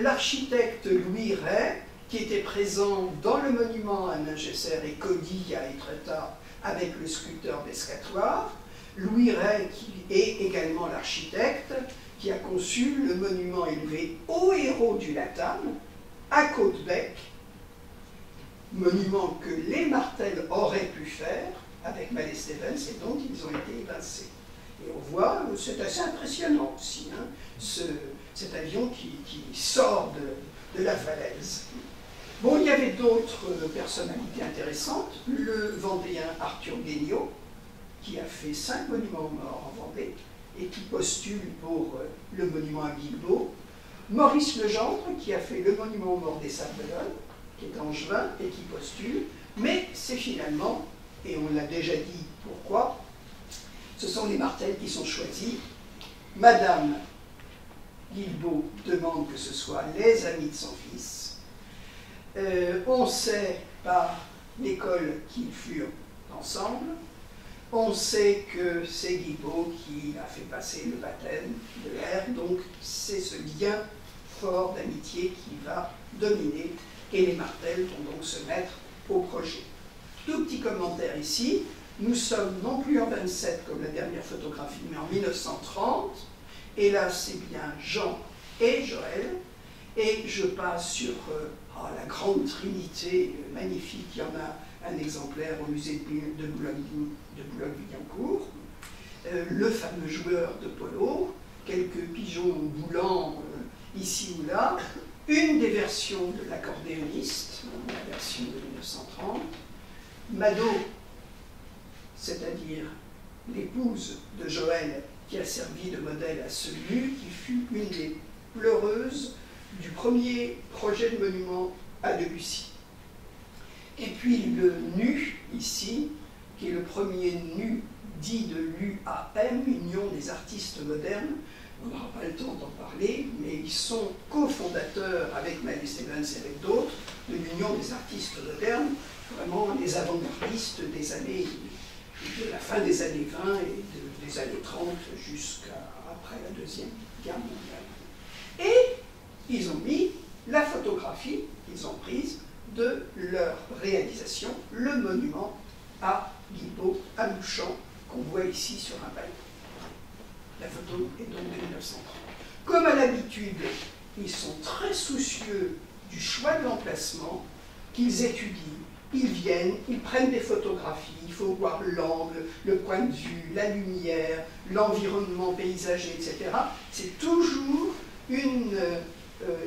L'architecte Louis Ray, qui était présent dans le monument à Ningesser et Cody à Étretat avec le sculpteur d'Escatoir. Louis Ray, qui est également l'architecte, qui a conçu le monument élevé aux héros du Latam, à Côte-Bec, monument que les Martel auraient pu faire avec Mallet Stevens et dont ils ont été évincés. Et on voit, c'est assez impressionnant aussi, hein, cet avion qui sort de la falaise. Bon, il y avait d'autres personnalités intéressantes. Le Vendéen Arthur Guignot, qui a fait 5 monuments aux morts en Vendée et qui postule pour le monument à Guilbeault. Maurice Legendre, qui a fait le monument aux morts des Sables-d'Olonne, qui est angevin et qui postule. Mais c'est finalement, et on l'a déjà dit pourquoi, ce sont les Martel qui sont choisis. Madame Guilbeault demande que ce soit les amis de son fils. On sait par l'école qu'ils furent ensemble. On sait que c'est Guilbeault qui a fait passer le baptême de l'air, donc c'est ce lien fort d'amitié qui va dominer, et les Martel vont donc se mettre au projet. Tout petit commentaire ici, nous sommes non plus en 27 comme la dernière photographie, mais en 1930, et là c'est bien Jean et Joël, et je passe sur la grande trinité magnifique. Il y en a un exemplaire au musée de Boulogne-Billancourt, le fameux joueur de polo, quelques pigeons boulants ici ou là, une des versions de l'accordéoniste, la version de 1930, Mado, c'est-à-dire l'épouse de Joël qui a servi de modèle à ce nu, qui fut une des pleureuses du premier projet de monument à Debussy. Et puis le nu, ici, qui est le premier nu dit de l'UAM, Union des artistes modernes. On n'aura pas le temps d'en parler, mais ils sont cofondateurs avec Mallet Stevens et avec d'autres de l'Union des artistes modernes, vraiment les avant-gardistes des années, de la fin des années 20 et des années 30 jusqu'à après la Deuxième Guerre mondiale. Et ils ont mis la photographie qu'ils ont prise de leur réalisation, le monument à Guilbeault, à Mouchamp, qu'on voit ici sur un panneau. La photo est donc de 1930. Comme à l'habitude, ils sont très soucieux du choix de l'emplacement qu'ils étudient. Ils viennent, ils prennent des photographies, il faut voir l'angle, le point de vue, la lumière, l'environnement paysager, etc. C'est toujours une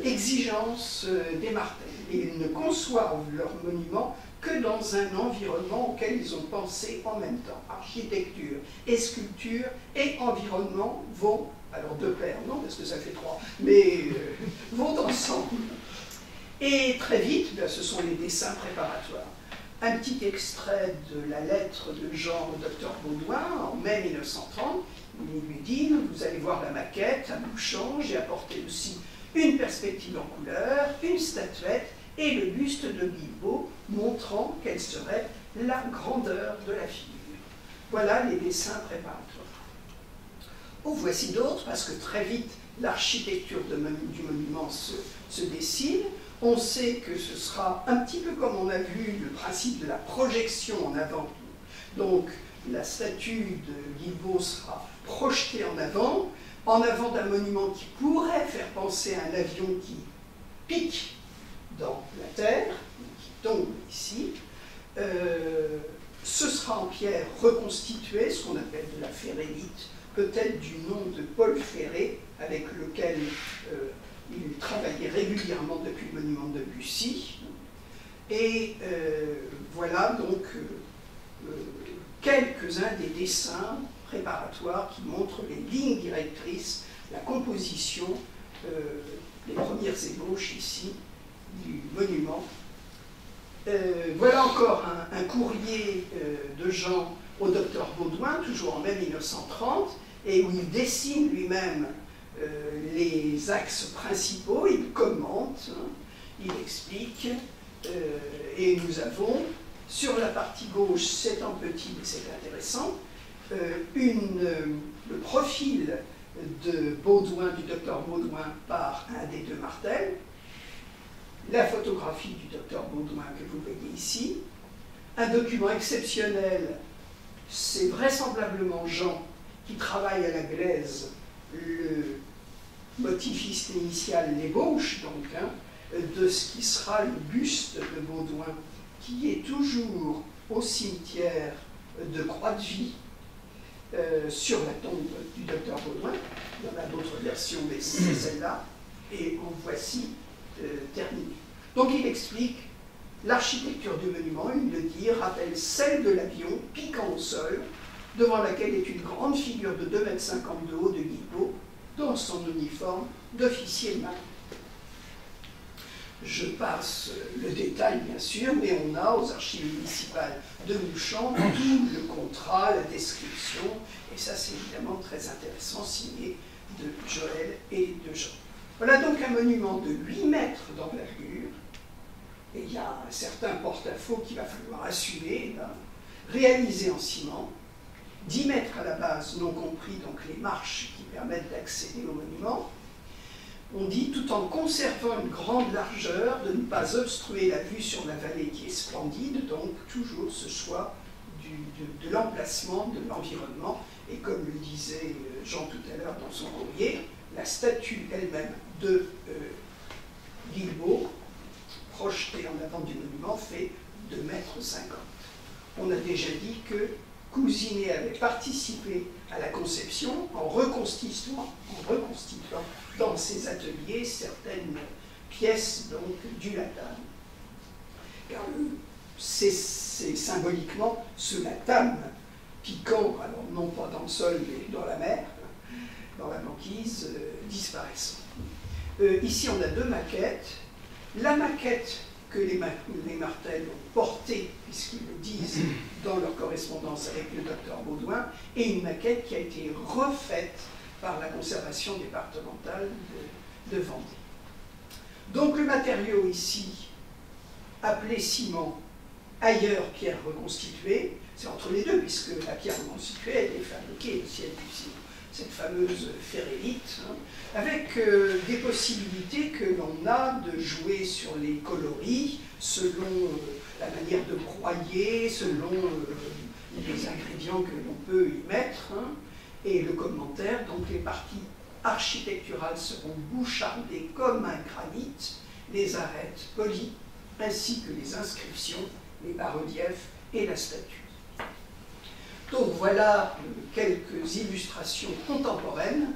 exigence des Martels. Et ils ne conçoivent leur monument que dans un environnement auquel ils ont pensé en même temps. Architecture et sculpture et environnement vont, alors de pair, non parce que ça fait trois, mais vont ensemble. Et très vite, ben, ce sont les dessins préparatoires. Un petit extrait de la lettre de Jean au docteur Baudouin en mai 1930. Il lui dit, vous allez voir la maquette, un bouchon, j'ai apporté aussi une perspective en couleur, une statuette et le buste de Guilbeault, montrant quelle serait la grandeur de la figure. Voilà les dessins préparatoires. Oh, voici d'autres, parce que très vite, l'architecture du monument se dessine. On sait que ce sera un petit peu comme on a vu le principe de la projection en avant. Donc, la statue de Guilbeault sera projetée en avant d'un monument qui pourrait faire penser à un avion qui pique dans la terre, qui tombe ici. Ce sera en pierre reconstituée, ce qu'on appelle de la ferrélite, peut-être du nom de Paul Ferré, avec lequel il travaillait régulièrement depuis le monument de Bussy. Et voilà donc quelques-uns des dessins préparatoires qui montrent les lignes directrices, la composition, les premières ébauches ici du monument. Voilà encore un courrier de Jean au docteur Baudouin, toujours en mai 1930, et où il dessine lui-même les axes principaux, il commente, hein, il explique, et nous avons, sur la partie gauche, c'est en petit mais c'est intéressant, le profil de Baudouin, du docteur Baudouin par un des deux Martel, la photographie du docteur Baudouin que vous voyez ici, un document exceptionnel, c'est vraisemblablement Jean qui travaille à la glaise le motif initial, l'ébauche donc, hein, de ce qui sera le buste de Baudouin, qui est toujours au cimetière de Croix-de-Vie, sur la tombe du docteur Baudouin. Il y en a d'autres versions, mais c'est celle-là, et en voici terminé. Donc il explique l'architecture du monument, il le dit, rappelle celle de l'avion piquant au sol, devant laquelle est une grande figure de 2,50 m de haut de Guilbeault, dans son uniforme d'officier de marine. Je passe le détail, bien sûr, mais on a aux archives municipales de Mouchamp tout le contrat, la description, et ça c'est évidemment très intéressant, signé de Joël et de Jean. Voilà donc un monument de 8 mètres d'envergure, et il y a un certain porte-à-faux qu'il va falloir assumer, là, réalisé en ciment, 10 mètres à la base, non compris donc les marches qui permettent d'accéder au monument. On dit, tout en conservant une grande largeur, de ne pas obstruer la vue sur la vallée qui est splendide, donc toujours ce choix de l'emplacement, de l'environnement, et comme le disait Jean tout à l'heure dans son courrier, la statue elle-même de Guilbeault, projetée en avant du monument, fait 2,50 m. On a déjà dit que Cousinet avait participé à la conception en reconstituant dans ses ateliers certaines pièces donc, du latame. Car c'est symboliquement ce latame piquant, alors non pas dans le sol mais dans la mer, dans la banquise, disparaissant. Ici on a deux maquettes. La maquette que les Martel ont portée, puisqu'ils le disent dans leur correspondance avec le docteur Baudouin, et une maquette qui a été refaite par la conservation départementale de Vendée. Donc le matériau ici, appelé ciment, ailleurs pierre reconstituée, c'est entre les deux, puisque la pierre reconstituée elle est fabriquée aussi avec du ciment, cette fameuse ferrélite, hein, avec des possibilités que l'on a de jouer sur les coloris selon la manière de broyer, selon les ingrédients que l'on peut y mettre, hein, et le commentaire, donc les parties architecturales seront bouchardées comme un granit, les arêtes polies, ainsi que les inscriptions, les bas-reliefs et la statue. Donc voilà quelques illustrations contemporaines,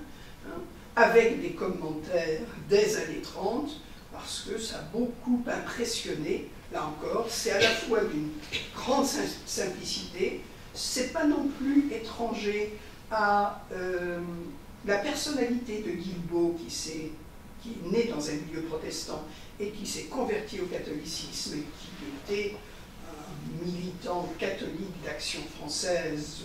hein, avec des commentaires des années 30, parce que ça a beaucoup impressionné. Là encore, c'est à la fois d'une grande simplicité, c'est pas non plus étranger à la personnalité de Guilbault qui est né dans un milieu protestant et qui s'est converti au catholicisme et qui était un militant catholique d'Action française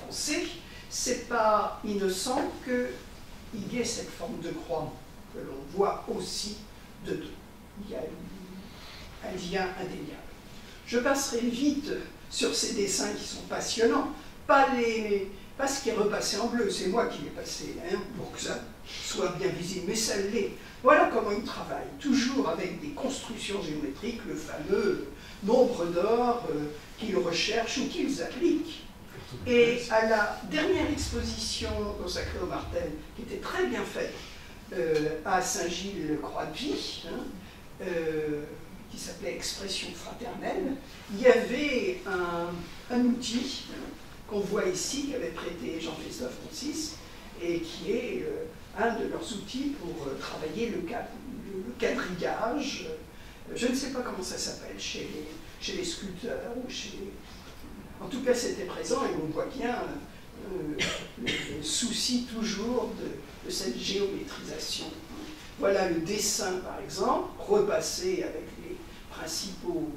avancée. C'est pas innocent qu'il y ait cette forme de croix que l'on voit aussi de dos. Il y a un lien indéniable. Je passerai vite sur ces dessins qui sont passionnants, pas ce qui est repassé en bleu, c'est moi qui l'ai passé, hein, pour que ça soit bien visible, mais ça l'est. Voilà comment ils travaillent, toujours avec des constructions géométriques, le fameux nombre d'or qu'ils recherchent ou qu'ils appliquent. Et à la dernière exposition consacrée au martel, qui était très bien faite à Saint-Gilles-Croix-de-Vie, hein, qui s'appelait Expression fraternelle, il y avait un outil qu'on voit ici, qu'avait prêté Jean-Christophe Concis, et qui est un de leurs outils pour travailler le quadrillage. Je ne sais pas comment ça s'appelle chez les sculpteurs ou chez les... En tout cas, c'était présent et on voit bien le souci toujours de cette géométrisation. Voilà le dessin, par exemple, repassé avec les principaux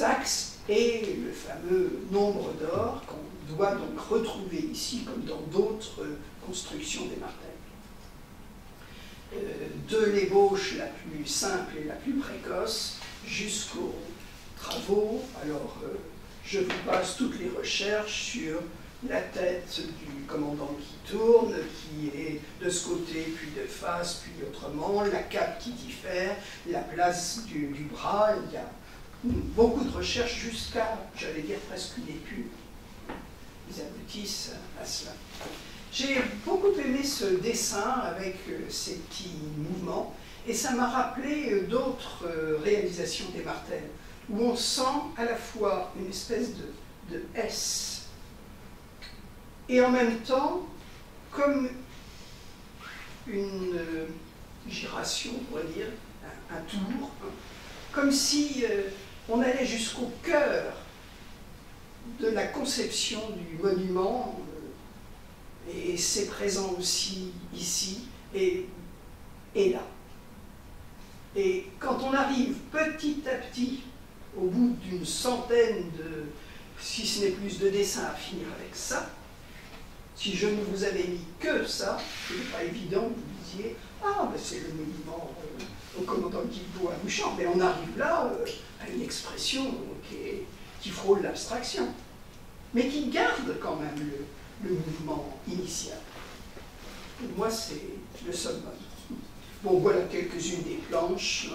axes et le fameux nombre d'or qu'on doit donc retrouver ici, comme dans d'autres constructions des martels. De l'ébauche la plus simple et la plus précoce jusqu'aux travaux. Alors, je vous passe toutes les recherches sur la tête du commandant qui tourne, qui est de ce côté, puis de face, puis autrement, la cape qui diffère, la place du bras. Il y a beaucoup de recherches jusqu'à, j'allais dire, presque une étude. Ils aboutissent à cela. J'ai beaucoup aimé ce dessin avec ces petits mouvements, et ça m'a rappelé d'autres réalisations des martels, où on sent à la fois une espèce de S, et en même temps, comme une giration, on pourrait dire, un tour, comme si on allait jusqu'au cœur de la conception du monument, et c'est présent aussi ici et là. Et quand on arrive petit à petit, au bout d'une centaine de, si ce n'est plus de dessins, à finir avec ça, si je ne vous avais mis que ça, ce n'est pas évident que vous disiez « Ah, ben c'est le monument au commandant Guilbault à Mouchamp », mais on arrive là à une expression qui frôle l'abstraction, mais qui garde quand même le mouvement initial. Pour moi, c'est le summum. Bon, voilà quelques-unes des planches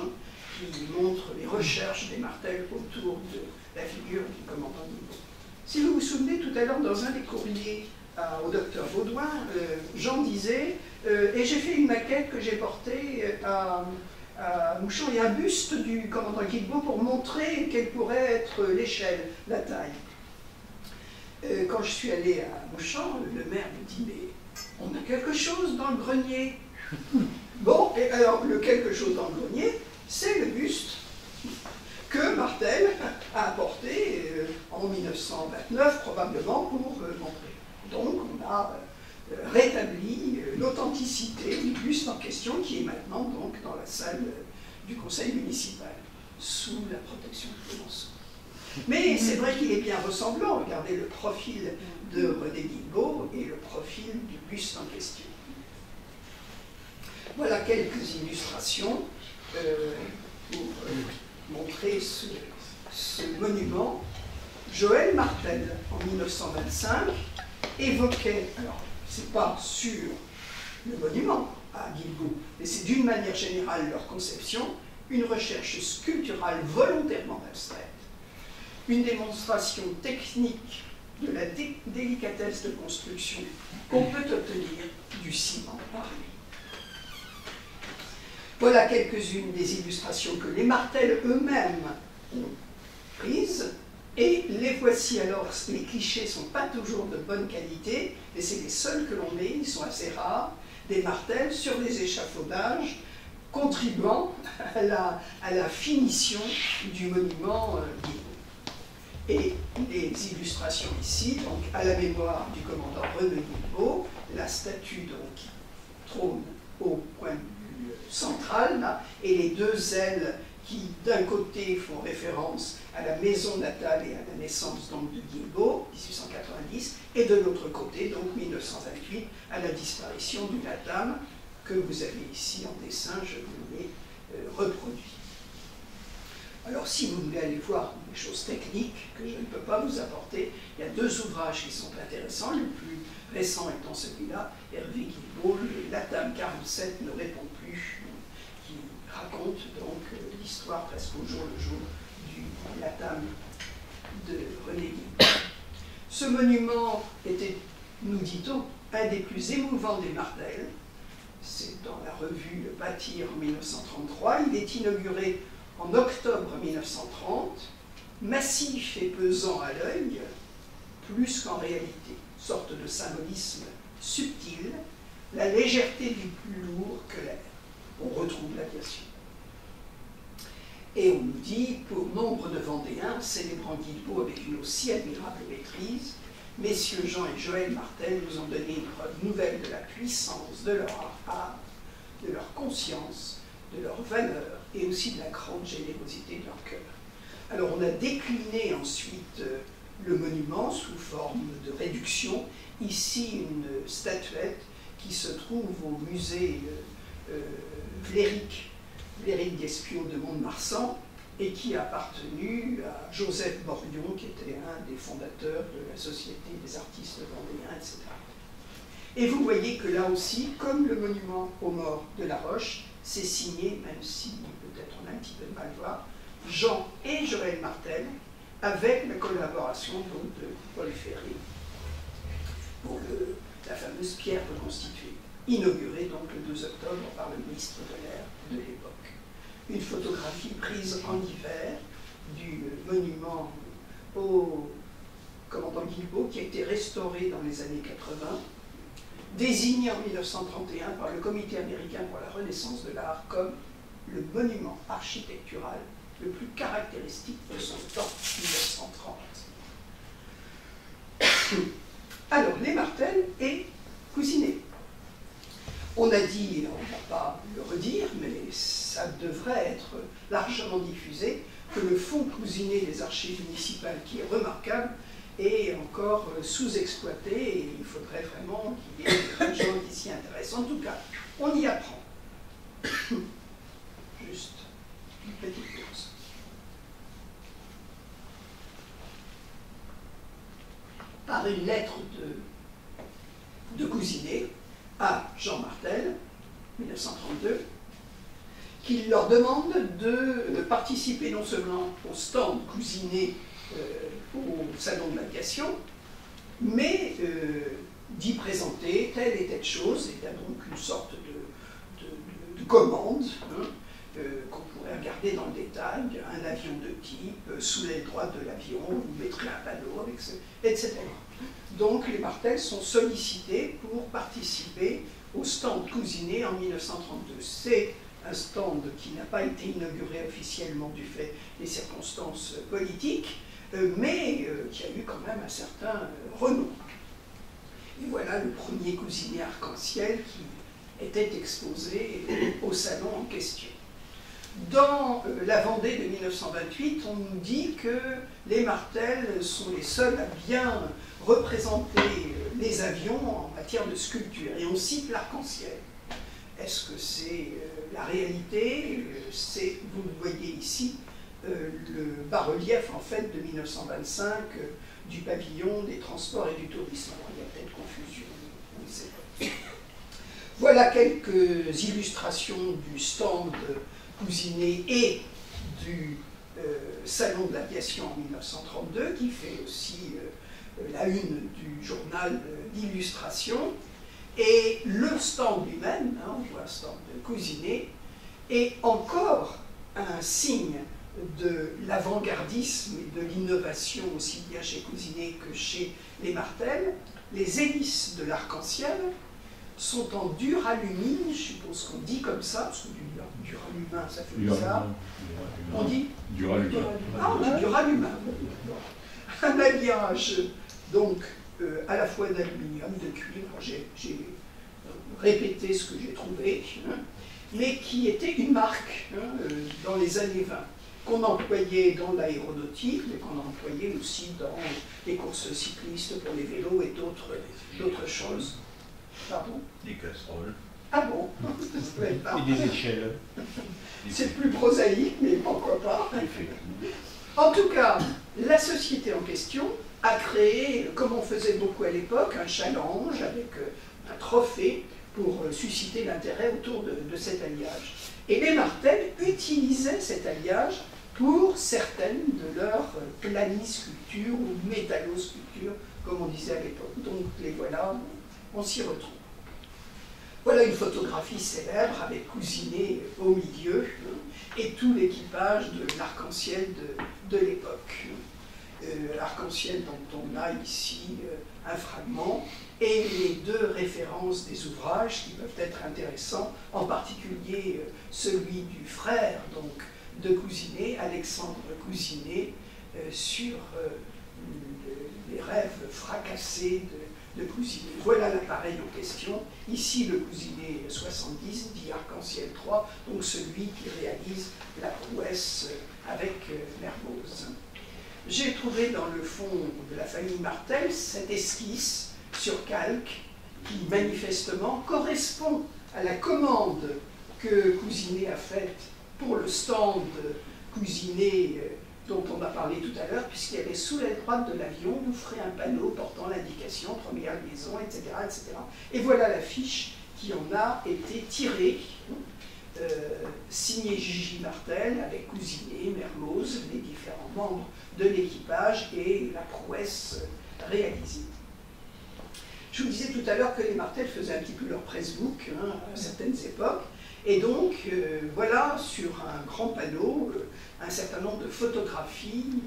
qui montrent les recherches des martels autour de la figure du commandant Guilbault. Si vous vous souvenez, tout à l'heure, dans un des courriers au docteur Baudouin, Jean disait et j'ai fait une maquette que j'ai portée à Mouchamp, il y a un buste du commandant Guilbault pour montrer quelle pourrait être l'échelle, la taille. Quand je suis allé à Mouchamp, le maire me dit « Mais on a quelque chose dans le grenier ». Bon, et alors le quelque chose dans le grenier, c'est le buste que Martel a apporté en 1929, probablement pour montrer. Donc on a rétabli l'authenticité du buste en question, qui est maintenant donc dans la salle du conseil municipal, sous la protection de Clémenceau. Mais c'est vrai qu'il est bien ressemblant. Regardez le profil de René Guilbault et le profil du buste en question. Voilà quelques illustrations pour montrer ce monument. Joël Martel, en 1925, évoquait, alors c'est pas sur le monument à Guilbault, mais c'est d'une manière générale leur conception, une recherche sculpturale volontairement abstraite, une démonstration technique de la délicatesse de construction qu'on peut obtenir du ciment armé. Voilà quelques-unes des illustrations que les Martel eux-mêmes ont prises. Et les voici alors, les clichés ne sont pas toujours de bonne qualité, et c'est les seuls que l'on met, ils sont assez rares, des Martel sur les échafaudages, contribuant à la finition du monument Guilbault. Et les illustrations ici, donc à la mémoire du commandant René Guilbault, la statue donc trône au point de vue central, là, et les deux ailes qui d'un côté font référence à la maison natale et à la naissance donc de Guilbault, 1890, et de l'autre côté, donc 1928, à la disparition du Latam, que vous avez ici en dessin, je vous l'ai reproduit. Alors si vous voulez aller voir des choses techniques que je ne peux pas vous apporter, il y a deux ouvrages qui sont intéressants, le plus récent étant celui-là, Hervé Guilbault, le Latam 47 ne répond plus, qui raconte donc l'histoire presque au jour le jour du Latam de René Guilbault. Ce monument était, nous dit-on, un des plus émouvants des Martel. C'est dans la revue Le Bâtir en 1933. Il est inauguré en octobre 1930, massif et pesant à l'œil, plus qu'en réalité, sorte de symbolisme subtil, la légèreté du plus lourd que l'air. On retrouve l'aviation. Et on nous dit, pour nombre de Vendéens, célébrant Guilbault avec une aussi admirable maîtrise, messieurs Jean et Joël Martel nous ont donné une preuve nouvelle de la puissance de leur art, de leur conscience, de leur valeur et aussi de la grande générosité de leur cœur. Alors on a décliné ensuite le monument sous forme de réduction. Ici une statuette qui se trouve au musée Vléric d'Espiau de Mont-de-Marsan et qui a appartenu à Joseph Borion, qui était un des fondateurs de la Société des artistes vendéens, etc. Et vous voyez que là aussi, comme le monument aux morts de La Roche, c'est signé, même si peut-être on a un petit peu de mal voir, Jean et Joël Martel, avec la collaboration donc, de Paul Ferré pour la fameuse pierre reconstituée, inaugurée donc le 2 octobre par le ministre de l'Air de l'époque. Une photographie prise en hiver du monument au commandant Guilbault qui a été restauré dans les années 80, désigné en 1931 par le Comité américain pour la Renaissance de l'art comme le monument architectural le plus caractéristique de son temps, 1930. Alors, les Martel et Cousinet. On a dit, on ne va pas le redire, mais ça devrait être largement diffusé, que le fonds Cousinet des archives municipales, qui est remarquable, est encore sous-exploité et il faudrait vraiment qu'il y ait des gens qui s'y intéressent. En tout cas, on y apprend. Juste une petite pause. Par une lettre de Cousinet à Jean Martel, 1932, qu'il leur demande de participer non seulement au stand Cousinet au Salon de l'Aviation, mais d'y présenter telle et telle chose. Il y a donc une sorte de commande qu'on pourrait regarder dans le détail, un avion de type, sous l'aile droite de l'avion, vous mettrez un panneau, avec etc. Donc les Martel sont sollicités pour participer au stand Cousinet en 1932. C'est un stand qui n'a pas été inauguré officiellement du fait des circonstances politiques, mais qui a eu quand même un certain renom. Et voilà le premier Cousinet arc-en-ciel qui était exposé au salon en question. Dans la Vendée de 1928, on nous dit que les Martel sont les seuls à bien représenter les avions en matière de sculpture. Et on cite l'arc-en-ciel. Est-ce que c'est la réalité? Vous le voyez ici, le bas-relief en fait de 1925 du pavillon des transports et du tourisme. Alors, il y a peut-être confusion, on ne sait pas. Voilà quelques illustrations du stand Cousinet et du Salon de l'aviation en 1932, qui fait aussi la une du journal d'illustration. Et le stand lui-même, hein, on voit un stand de Cousinet, est encore un signe de l'avant-gardisme et de l'innovation aussi bien chez Cousinet que chez les Martel. Les hélices de l'arc-en-ciel sont en duralumine, je suppose qu'on dit comme ça, parce que du duralumin, ça fait bizarre. On dit
duralumin.
Ah, on dit duralumin. Un alliage, donc, à la fois d'aluminium, de cuivre, j'ai répété ce que j'ai trouvé, hein, mais qui était une marque hein, dans les années 20, qu'on employait dans l'aéronautique, mais qu'on employait aussi dans les courses cyclistes pour les vélos et d'autres choses. Pardon?
Des casseroles.
Ah bon?
Et des échelles.
C'est plus prosaïque, mais pourquoi pas? En tout cas, la société en question a créé, comme on faisait beaucoup à l'époque, un challenge avec un trophée pour susciter l'intérêt autour de cet alliage. Et les Martel utilisaient cet alliage pour certaines de leurs planisculptures ou métallosculptures, comme on disait à l'époque. Donc les voilà, on s'y retrouve. Voilà une photographie célèbre avec Cousinet au milieu et tout l'équipage de l'arc-en-ciel de l'époque. L'arc-en-ciel dont on a ici un fragment et les deux références des ouvrages qui peuvent être intéressants, en particulier celui du frère donc, de Cousinet, Alexandre Cousinet, sur les rêves fracassés de Cousinet. Voilà l'appareil en question. Ici, le Cousinet 70, dit Arc-en-Ciel 3, donc celui qui réalise la prouesse avec Mermoz. J'ai trouvé dans le fond de la famille Martel cette esquisse sur calque qui manifestement correspond à la commande que Cousinet a faite pour le stand Cousinet dont on a parlé tout à l'heure, puisqu'il y avait sous l'aile droite de l'avion, vous ferez un panneau portant l'indication première liaison, etc., etc. Et voilà l'affiche qui en a été tirée, signée Gigi Martel, avec Cousinet, Mermoz, les différents membres de l'équipage et la prouesse réalisée. Je vous disais tout à l'heure que les Martel faisaient un petit peu leur pressbook hein, à certaines époques. Et donc, voilà, sur un grand panneau, un certain nombre de photographies,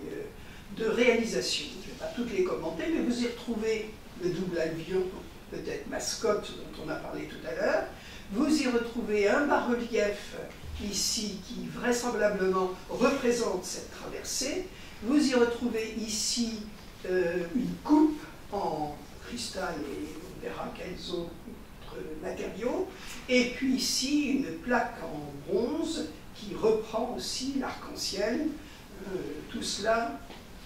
de réalisations. Je ne vais pas toutes les commenter, mais vous y retrouvez le double avion, peut-être mascotte, dont on a parlé tout à l'heure. Vous y retrouvez un bas-relief, ici, qui vraisemblablement représente cette traversée. Vous y retrouvez ici une coupe en cristal, et on verra quels autres matériaux. Et puis ici, une plaque en bronze qui reprend aussi l'arc-en-ciel. Tout cela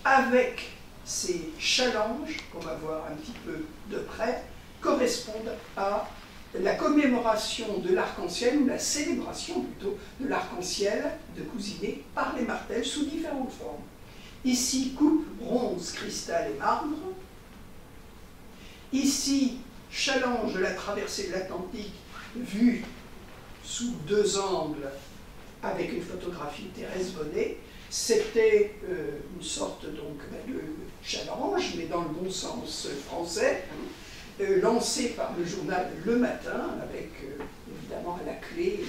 avec ces challenges, qu'on va voir un petit peu de près, correspondent à la commémoration de l'arc-en-ciel, ou la célébration plutôt, de l'arc-en-ciel de Cousinet par les Martel sous différentes formes. Ici, coupe, bronze, cristal et marbre. Ici, challenge de la traversée de l'Atlantique vue sous deux angles avec une photographie de Thérèse Bonnet. C'était une sorte donc de challenge, mais dans le bon sens français, lancé par le journal Le Matin, avec évidemment à la clé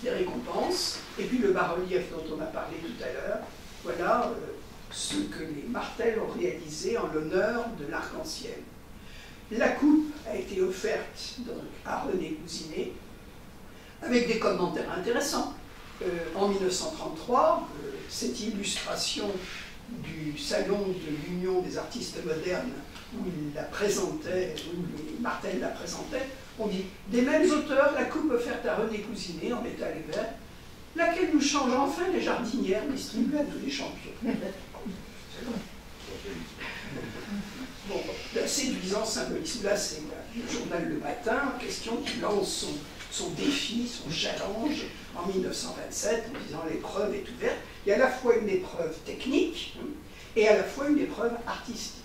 des récompenses, et puis le bas-relief dont on a parlé tout à l'heure. Voilà ce que les Martel ont réalisé en l'honneur de l'arc-en-ciel. La coupe a été offerte donc, à René Cousinet, avec des commentaires intéressants. En 1933, cette illustration du salon de l'Union des artistes modernes, où il la présentait, où les Martel la présentaient, on dit « Des mêmes auteurs, la coupe offerte à René Cousinet en métal et verre, laquelle nous change enfin les jardinières distribuées à tous les champions. » Bon, d'un séduisant symbolisme. Là, c'est le journal Le Matin en question qui lance son défi, son challenge en 1927 en disant l'épreuve est ouverte. Il y a à la fois une épreuve technique et à la fois une épreuve artistique.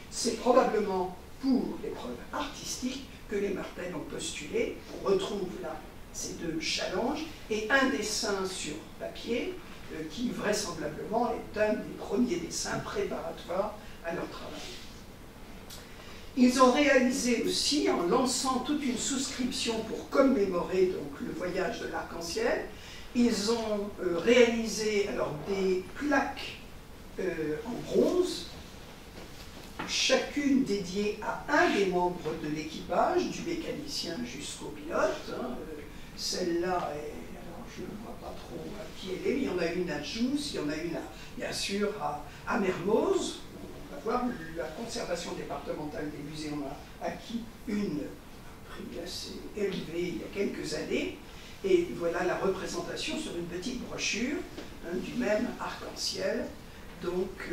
C'est probablement pour l'épreuve artistique que les Martel ont postulé. On retrouve là ces deux challenges et un dessin sur papier qui vraisemblablement est un des premiers dessins préparatoires à leur travail. Ils ont réalisé aussi, en lançant toute une souscription pour commémorer donc, le voyage de l'arc-en-ciel, ils ont réalisé alors, des plaques en bronze, chacune dédiée à un des membres de l'équipage, du mécanicien jusqu'au pilote. Hein. Celle-là, alors je ne vois pas trop à qui elle est, mais il y en a une à Jousse, il y en a une, bien sûr, à Mermoz. On va voir, la conservation départementale des musées en a acquis un prix assez élevé il y a quelques années. Et voilà la représentation sur une petite brochure hein, du même arc-en-ciel. Donc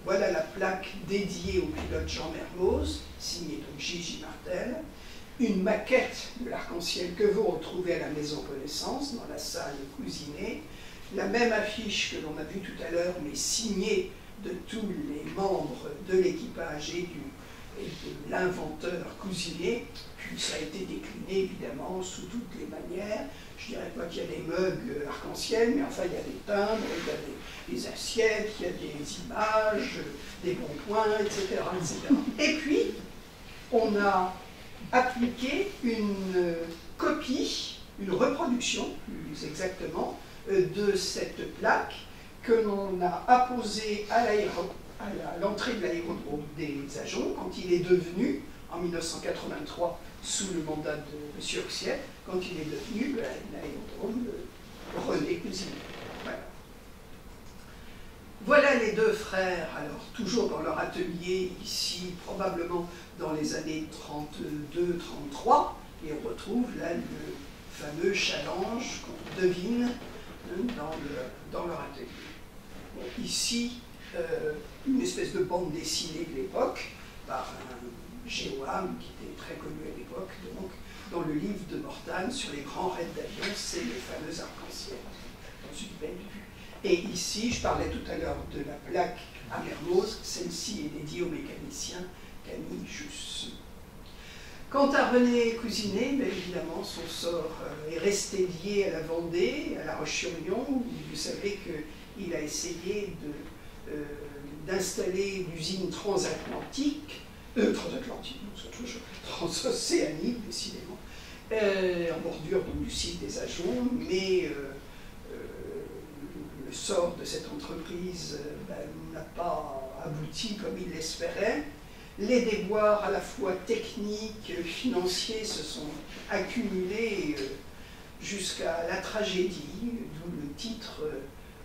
voilà la plaque dédiée au pilote Jean Mermoz, signée donc Gigi Martel. Une maquette de l'arc-en-ciel que vous retrouvez à la Maison Connaissance, dans la salle Cousinet. La même affiche que l'on a vue tout à l'heure, mais signée de tous les membres de l'équipage et de l'inventeur Cousinet. Puis ça a été décliné évidemment sous toutes les manières. Je ne dirais pas qu'il y a des mugs arc-en-ciel, mais enfin il y a des timbres, il y a des assiettes, il y a des images, des bons points, etc., etc. Et puis, on a appliqué une copie, une reproduction, plus exactement, de cette plaque que l'on a apposée à l'entrée de l'aérodrome des Ajoncs quand il est devenu, en 1983, sous le mandat de M. Oxiet, quand il est devenu l'aérodrome René Cousinet. Voilà. Voilà les deux frères, alors toujours dans leur atelier, ici, probablement dans les années 32-33, et on retrouve là le fameux challenge qu'on devine dans leur atelier. Bon, ici, une espèce de bande dessinée de l'époque, par un géoame qui était très connu à l'époque, donc, dans le livre de Mortane sur les grands raids d'avion, c'est les fameux arc-en-ciel, dans une belle vue. Et ici, je parlais tout à l'heure de la plaque à Mermoz, celle-ci est dédiée au mécanicien Camille Jusse. Quant à René Cousinet, bien évidemment, son sort est resté lié à la Vendée, à La Roche-sur-Yon, où vous savez qu'il a essayé d'installer l'usine transatlantique, transocéanique, décidément, en bordure donc, du site des Ajoncs, mais le sort de cette entreprise n'a pas abouti comme il l'espérait. Les déboires à la fois techniques, financiers se sont accumulés jusqu'à la tragédie, d'où le titre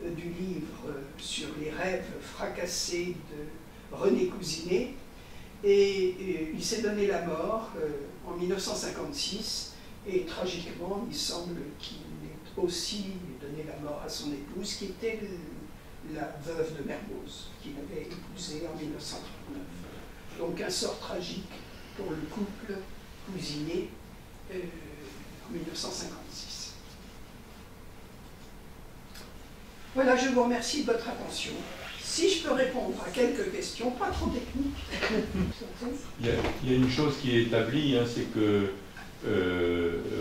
du livre sur les rêves fracassés de René Cousinet. Et il s'est donné la mort en 1956, et tragiquement, il semble qu'il ait aussi donné la mort à son épouse, qui était la veuve de Mermoz, qu'il avait épousée en 1939. Donc un sort tragique pour le couple Cousinet en 1956. Voilà, je vous remercie de votre attention. Si je peux répondre à quelques questions, pas trop techniques.
Il y a une chose qui est établie, hein, c'est que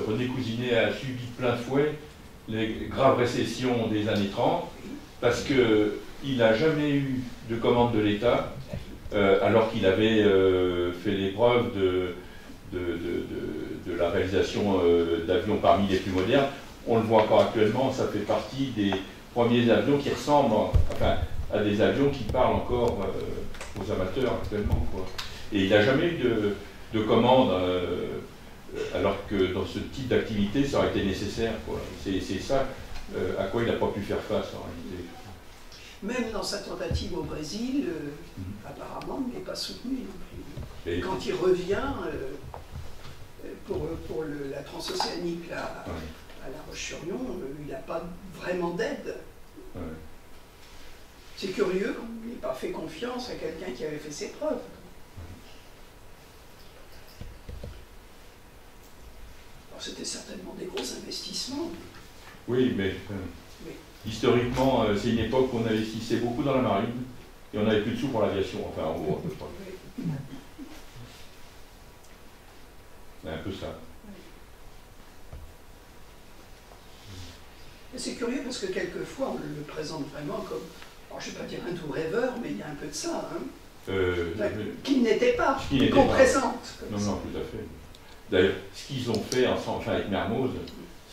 René Cousinet a subi de plein fouet les graves récessions des années 30, parce qu'il n'a jamais eu de commande de l'État, alors qu'il avait fait l'épreuve de la réalisation d'avions parmi les plus modernes. On le voit encore actuellement, ça fait partie des premiers avions qui ressemblent à des avions qui parlent encore aux amateurs actuellement, quoi. Et il n'a jamais eu de commande, alors que dans ce type d'activité, ça aurait été nécessaire, quoi. C'est ça à quoi il n'a pas pu faire face en réalité.
Même dans sa tentative au Brésil, apparemment, il n'est pas soutenu non plus. Et quand il revient pour la transocéanique à La Roche-sur-Yon, il n'a pas vraiment d'aide. Ouais. C'est curieux qu'il n'ait pas fait confiance à quelqu'un qui avait fait ses preuves. Alors c'était certainement des gros investissements.
Oui, mais historiquement, c'est une époque où on investissait beaucoup dans la marine et on n'avait plus de sous pour l'aviation, enfin en gros à peu près. Oui. C'est un peu ça.
C'est curieux parce que quelquefois on le présente vraiment comme, alors je ne vais pas dire un doux rêveur, mais il y a un peu de ça. Hein. Qu'il n'était pas, qu'on présente.
Non, non, tout à fait. D'ailleurs, ce qu'ils ont fait ensemble, avec Mermoz,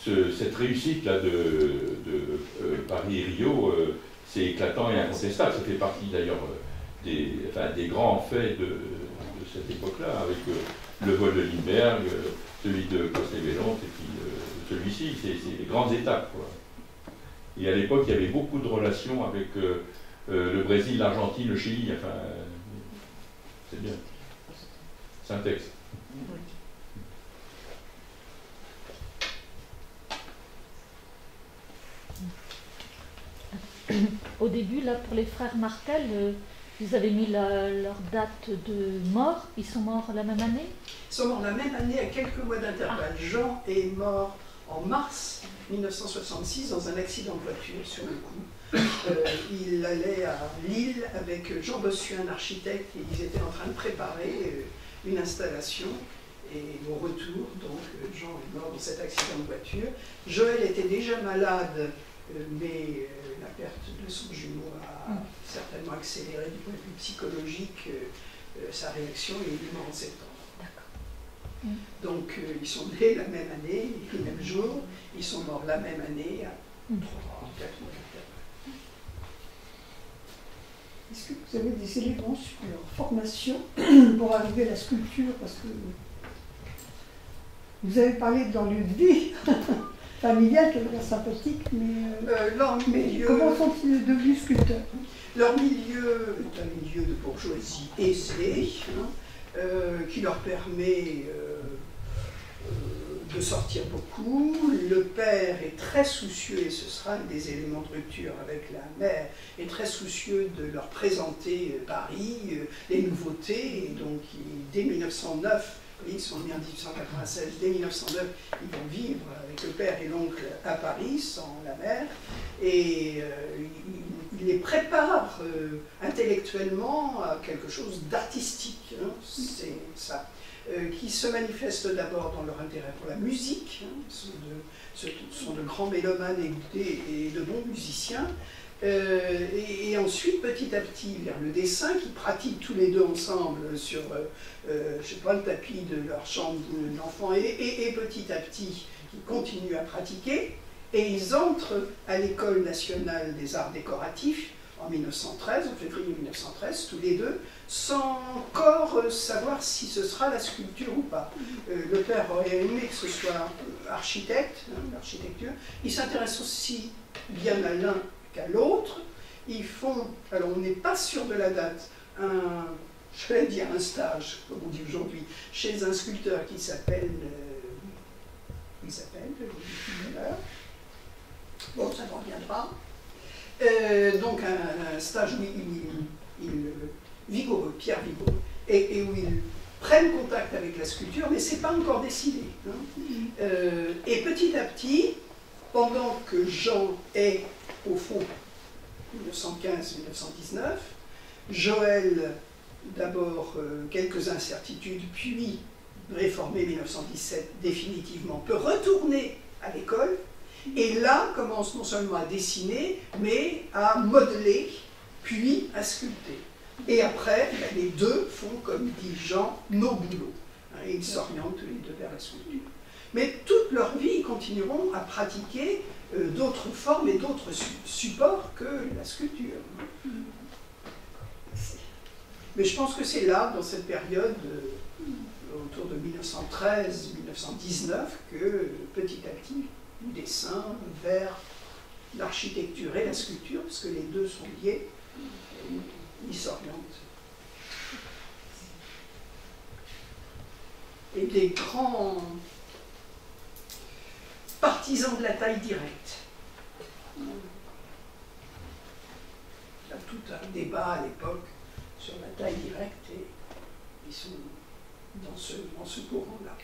cette réussite-là de Paris et Rio, c'est éclatant et incontestable. Ça fait partie d'ailleurs des grands faits de cette époque-là, avec le vol de Lindbergh, celui de Coste-Bellon, et puis celui-ci. C'est des grandes étapes, quoi. Et à l'époque, il y avait beaucoup de relations avec le Brésil, l'Argentine, le Chili. Enfin, c'est bien. C'est un texte.
Au début, là, pour les frères Martel, vous avez mis leur date de mort. Ils sont morts la même année?
Ils sont morts la même année à quelques mois d'intervalle. Jean est mort en mars 1966 dans un accident de voiture sur le coup. Il allait à Lille avec Jean Bossuet, un architecte, et ils étaient en train de préparer une installation. Et au retour, donc, Jean est mort dans cet accident de voiture. Joël était déjà malade, mais la perte de son jumeau a certainement accéléré du point de vue psychologique sa réaction, et il est mort en septembre. Donc ils sont nés la même année, le même jour, ils sont morts la même année à 3-4 mois d'intervalle.
Est-ce que vous avez des éléments sur leur formation pour arriver à la sculpture? Parce que vous avez parlé de leur lieu de vie familial qui a l'air sympathique, mais comment sont-ils devenus sculpteurs?
Leur milieu est un milieu de bourgeoisie aisée, qui leur permet de sortir beaucoup. Le père est très soucieux, et ce sera un des éléments de rupture avec la mère, est très soucieux de leur présenter Paris, les nouveautés, et donc dès 1909, ils sont nés en 1896, dès 1909, ils vont vivre avec le père et l'oncle à Paris, sans la mère, et il les prépare intellectuellement à quelque chose d'artistique, c'est ça, qui se manifeste d'abord dans leur intérêt pour la musique, ce sont de grands mélomanes et de bons musiciens, et ensuite, petit à petit, vers le dessin, qu'ils pratiquent tous les deux ensemble sur, je sais pas, le tapis de leur chambre d'enfant, et petit à petit, ils continuent à pratiquer, et ils entrent à l'École nationale des arts décoratifs en 1913, en février 1913, tous les deux, sans encore savoir si ce sera la sculpture ou pas. Le père aurait aimé que ce soit architecte, l'architecture. Il s'intéresse aussi bien à l'un qu'à l'autre. Ils font, alors on n'est pas sûr de la date, je vais dire un stage, comme on dit aujourd'hui, chez un sculpteur qui s'appelle, bon, ça reviendra. Donc un stage où vigoureux, Pierre Vigoureux, et où ils prennent contact avec la sculpture, mais ce n'est pas encore décidé. Et petit à petit, pendant que Jean est, au fond, 1915-1919, Joël, d'abord quelques incertitudes, puis réformé 1917 définitivement, peut retourner à l'école, et là commence non seulement à dessiner, mais à modeler, puis à sculpter. Et après, les deux font, comme dit Jean, nos boulots. Et ils s'orientent tous les deux vers la sculpture. Mais toute leur vie, ils continueront à pratiquer d'autres formes et d'autres supports que la sculpture. Mais je pense que c'est là, dans cette période, autour de 1913-1919, que petit à petit, le dessin vers l'architecture et la sculpture, parce que les deux sont liés, ils s'orientent. Et des grands partisans de la taille directe. Il y a tout un débat à l'époque sur la taille directe, et ils sont dans ce courant-là.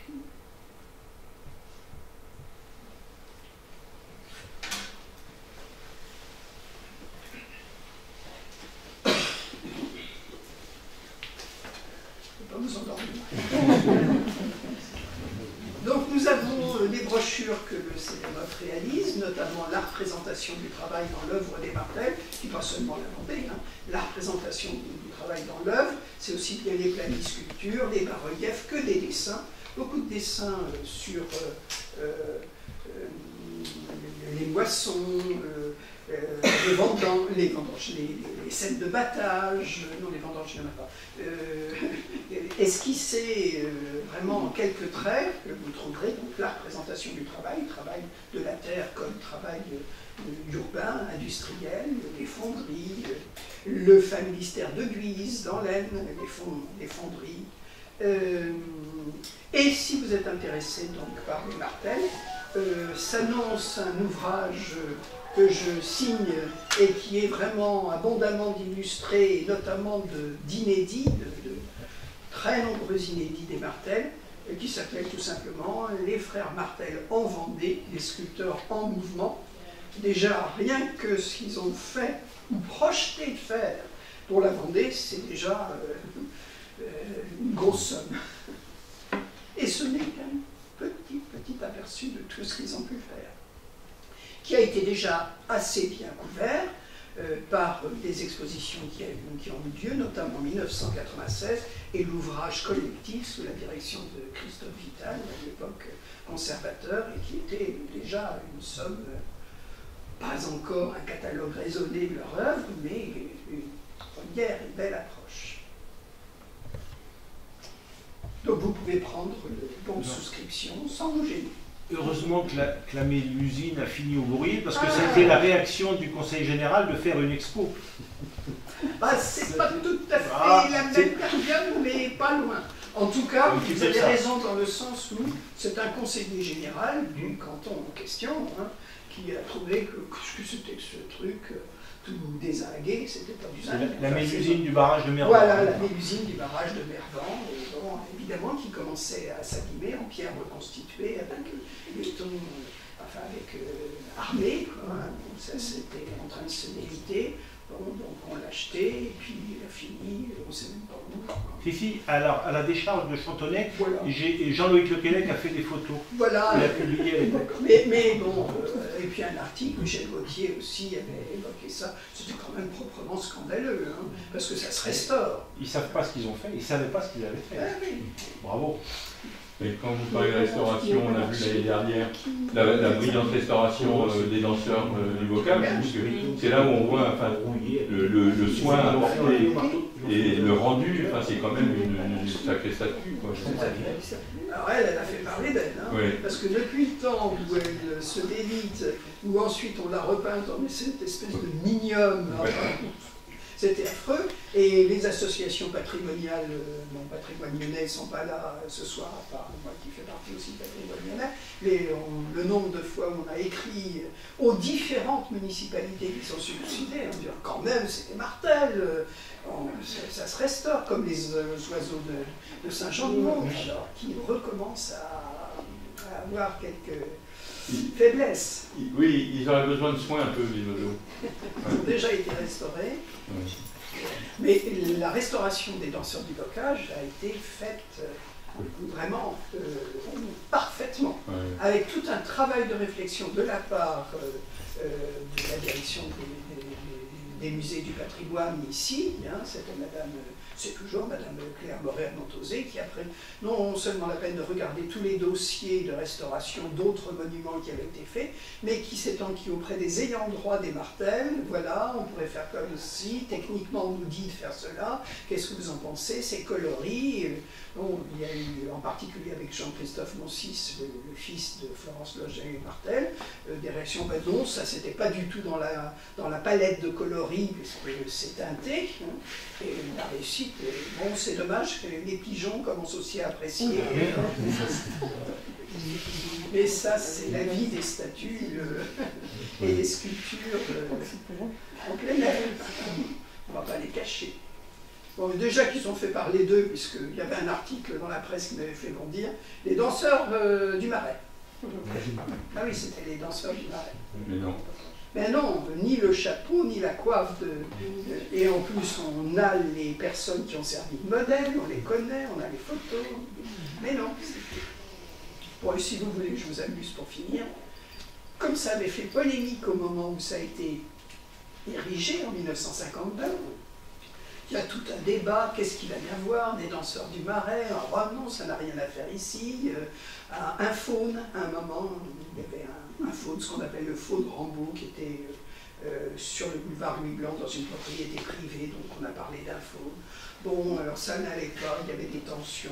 Pas vous endormir. Donc nous avons des brochures brochure que le CNMOF réalise, notamment la représentation du travail dans l'œuvre des Martel, qui n'est pas seulement la Vendée, hein, la représentation du travail dans l'œuvre, c'est aussi bien les planisculptures, les bas-reliefs que des dessins, beaucoup de dessins sur les moissons, les vendanges, les scènes de battage, non les vendanges, il n'y en a pas, esquissés vraiment en quelques traits, que vous trouverez donc la représentation du travail de la terre comme travail urbain, industriel, les fonderies, le familistère de Guise dans l'Aisne, les fonderies. Et si vous êtes intéressé donc par les Martel, s'annonce un ouvrage que je signe et qui est vraiment abondamment illustré, notamment d'inédits, de très nombreux inédits des Martel, qui s'appelle tout simplement « Les frères Martel en Vendée, les sculpteurs en mouvement ». Déjà, rien que ce qu'ils ont fait ou projeté de faire pour la Vendée, c'est déjà une grosse somme. Et ce n'est qu'un petit aperçu de tout ce qu'ils ont pu faire, qui a été déjà assez bien couvert par des expositions qui ont eu lieu, notamment en 1996, et l'ouvrage collectif sous la direction de Christophe Vital, à l'époque conservateur, et qui était déjà une somme, pas encore un catalogue raisonné de leur œuvre, mais une première et belle approche. Donc vous pouvez prendre le bon de souscription sans vous gêner.
Heureusement que la Mélusine a fini au Bourrier, parce que c'était la réaction du Conseil Général de faire une expo.
C'est pas tout à fait la même période, mais pas loin. En tout cas, vous avez raison dans le sens où c'est un conseiller général du canton en question qui a trouvé que c'était que ce truc tout dézingué, c'était pas du zinc.
La Mélusine du barrage de Mervan.
Voilà, la Mélusine du barrage de Mervan, bon, évidemment qui commençait à s'abîmer en pierre reconstituée avec béton, enfin avec armée, quoi, hein. Ça c'était en train de se déliter. Bon, donc on l'a acheté, et puis il a fini, on ne sait même pas où.
Si, alors, à la décharge de Chantonnet,
voilà.
Jean-Louis Lequelec a fait des photos.
Voilà.
Il a publié à l'époque.
Mais bon, et puis un article, Michel Gauthier aussi avait évoqué ça, c'était quand même proprement scandaleux, hein, parce que ça se restaure.
Ils ne savent pas ce qu'ils ont fait, ils ne savaient pas ce qu'ils avaient fait.
Ah, oui.
Bravo.
Et quand vous parlez de restauration, on a vu l'année dernière la brillante restauration des danseurs du Bocal, c'est là où on voit enfin, le soin apporté et le rendu, enfin, c'est quand même une sacrée statue. Quoi.
Alors elle a fait parler d'elle, hein, oui. Parce que depuis le temps où elle se délite, où ensuite on l'a repeinte en cette espèce de minium, ouais. C'était affreux, et les associations patrimoniales, bon, Patrimoine Lyonnais ne sont pas là ce soir, à part moi qui fais partie aussi de Patrimoine Lyonnais, mais le nombre de fois où on a écrit aux différentes municipalités qui sont succédées, on dit quand même c'était Martel, ça se restaure, comme les oiseaux de Saint-Jean-de-Mont, qui recommencent à avoir quelques faiblesses.
Oui, ils auraient besoin de soins un peu, les oiseaux.
Ils ont déjà été restaurés. Mais la restauration des danseurs du bocage a été faite vraiment parfaitement, avec tout un travail de réflexion de la part de la direction des musées du patrimoine ici, hein, c'était madame, c'est toujours madame Claire Moret-Montosé qui a pris non seulement la peine de regarder tous les dossiers de restauration d'autres monuments qui avaient été faits, mais qui s'est enquis auprès des ayants droit des Martel, voilà, on pourrait faire comme ci, techniquement on nous dit de faire cela, qu'est-ce que vous en pensez, c'est coloris, bon, il y a eu en particulier avec Jean-Christophe Monsis, le fils de Florence Loget et Martel, des réactions, ben non, ça c'était pas du tout dans la palette de coloris, puisque c'est teinté, hein, et la réussite, bon, c'est dommage que les pigeons commencent aussi à apprécier. Mais ça, c'est la vie des statues et des sculptures en plein air. On ne va pas les cacher. Bon, déjà qu'ils ont fait parler d'eux, puisqu'il y avait un article dans la presse qui m'avait fait bondir, les danseurs du Marais. Ah oui, c'était les danseurs du Marais.
Mais non.
Ben non, ni le chapeau, ni la coiffe et en plus on a les personnes qui ont servi de modèle, on les connaît, on a les photos. Mais non. Bon, et si vous voulez que je vous amuse pour finir, comme ça avait fait polémique au moment où ça a été érigé en 1952, il y a tout un débat, qu'est-ce qu'il va y avoir, des danseurs du Marais, oh non, ça n'a rien à faire ici, un faune, à un moment, il y avait un faune, ce qu'on appelle le faune Rambaud, qui était sur le boulevard Louis Blanc, dans une propriété privée, donc on a parlé d'un faune. Bon, alors ça n'allait pas, il y avait des tensions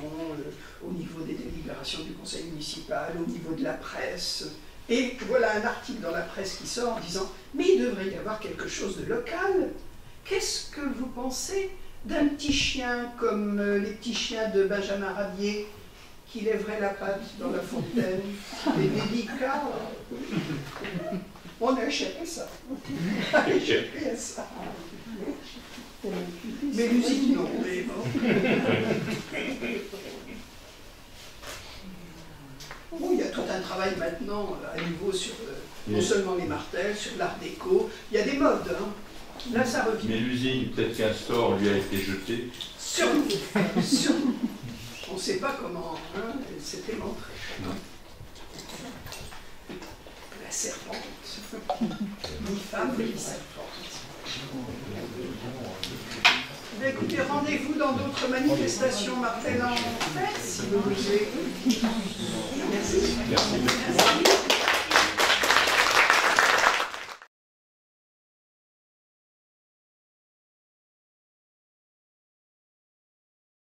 au niveau des délibérations du conseil municipal, au niveau de la presse, et voilà un article dans la presse qui sort en disant « Mais il devrait y avoir quelque chose de local. Qu'est-ce que vous pensez d'un petit chien comme les petits chiens de Benjamin Rabier qui lèverait la patte dans la fontaine, des délicats ?» On a échappé ça. On a échappé à ça. Mais l'usine, non, mais bon. Bon, il y a tout un travail maintenant à nouveau sur non seulement les martels, sur l'art déco. Il y a des modes, hein. Là, ça revient.
Mais l'usine, peut-être qu'un sort lui a été jeté.
Sûrement. On ne sait pas comment hein, elle s'était montrée. La serpente. Ni femme, ni serpente. Écoutez, rendez-vous dans d'autres manifestations martelantes, si vous voulez. Merci.
Merci.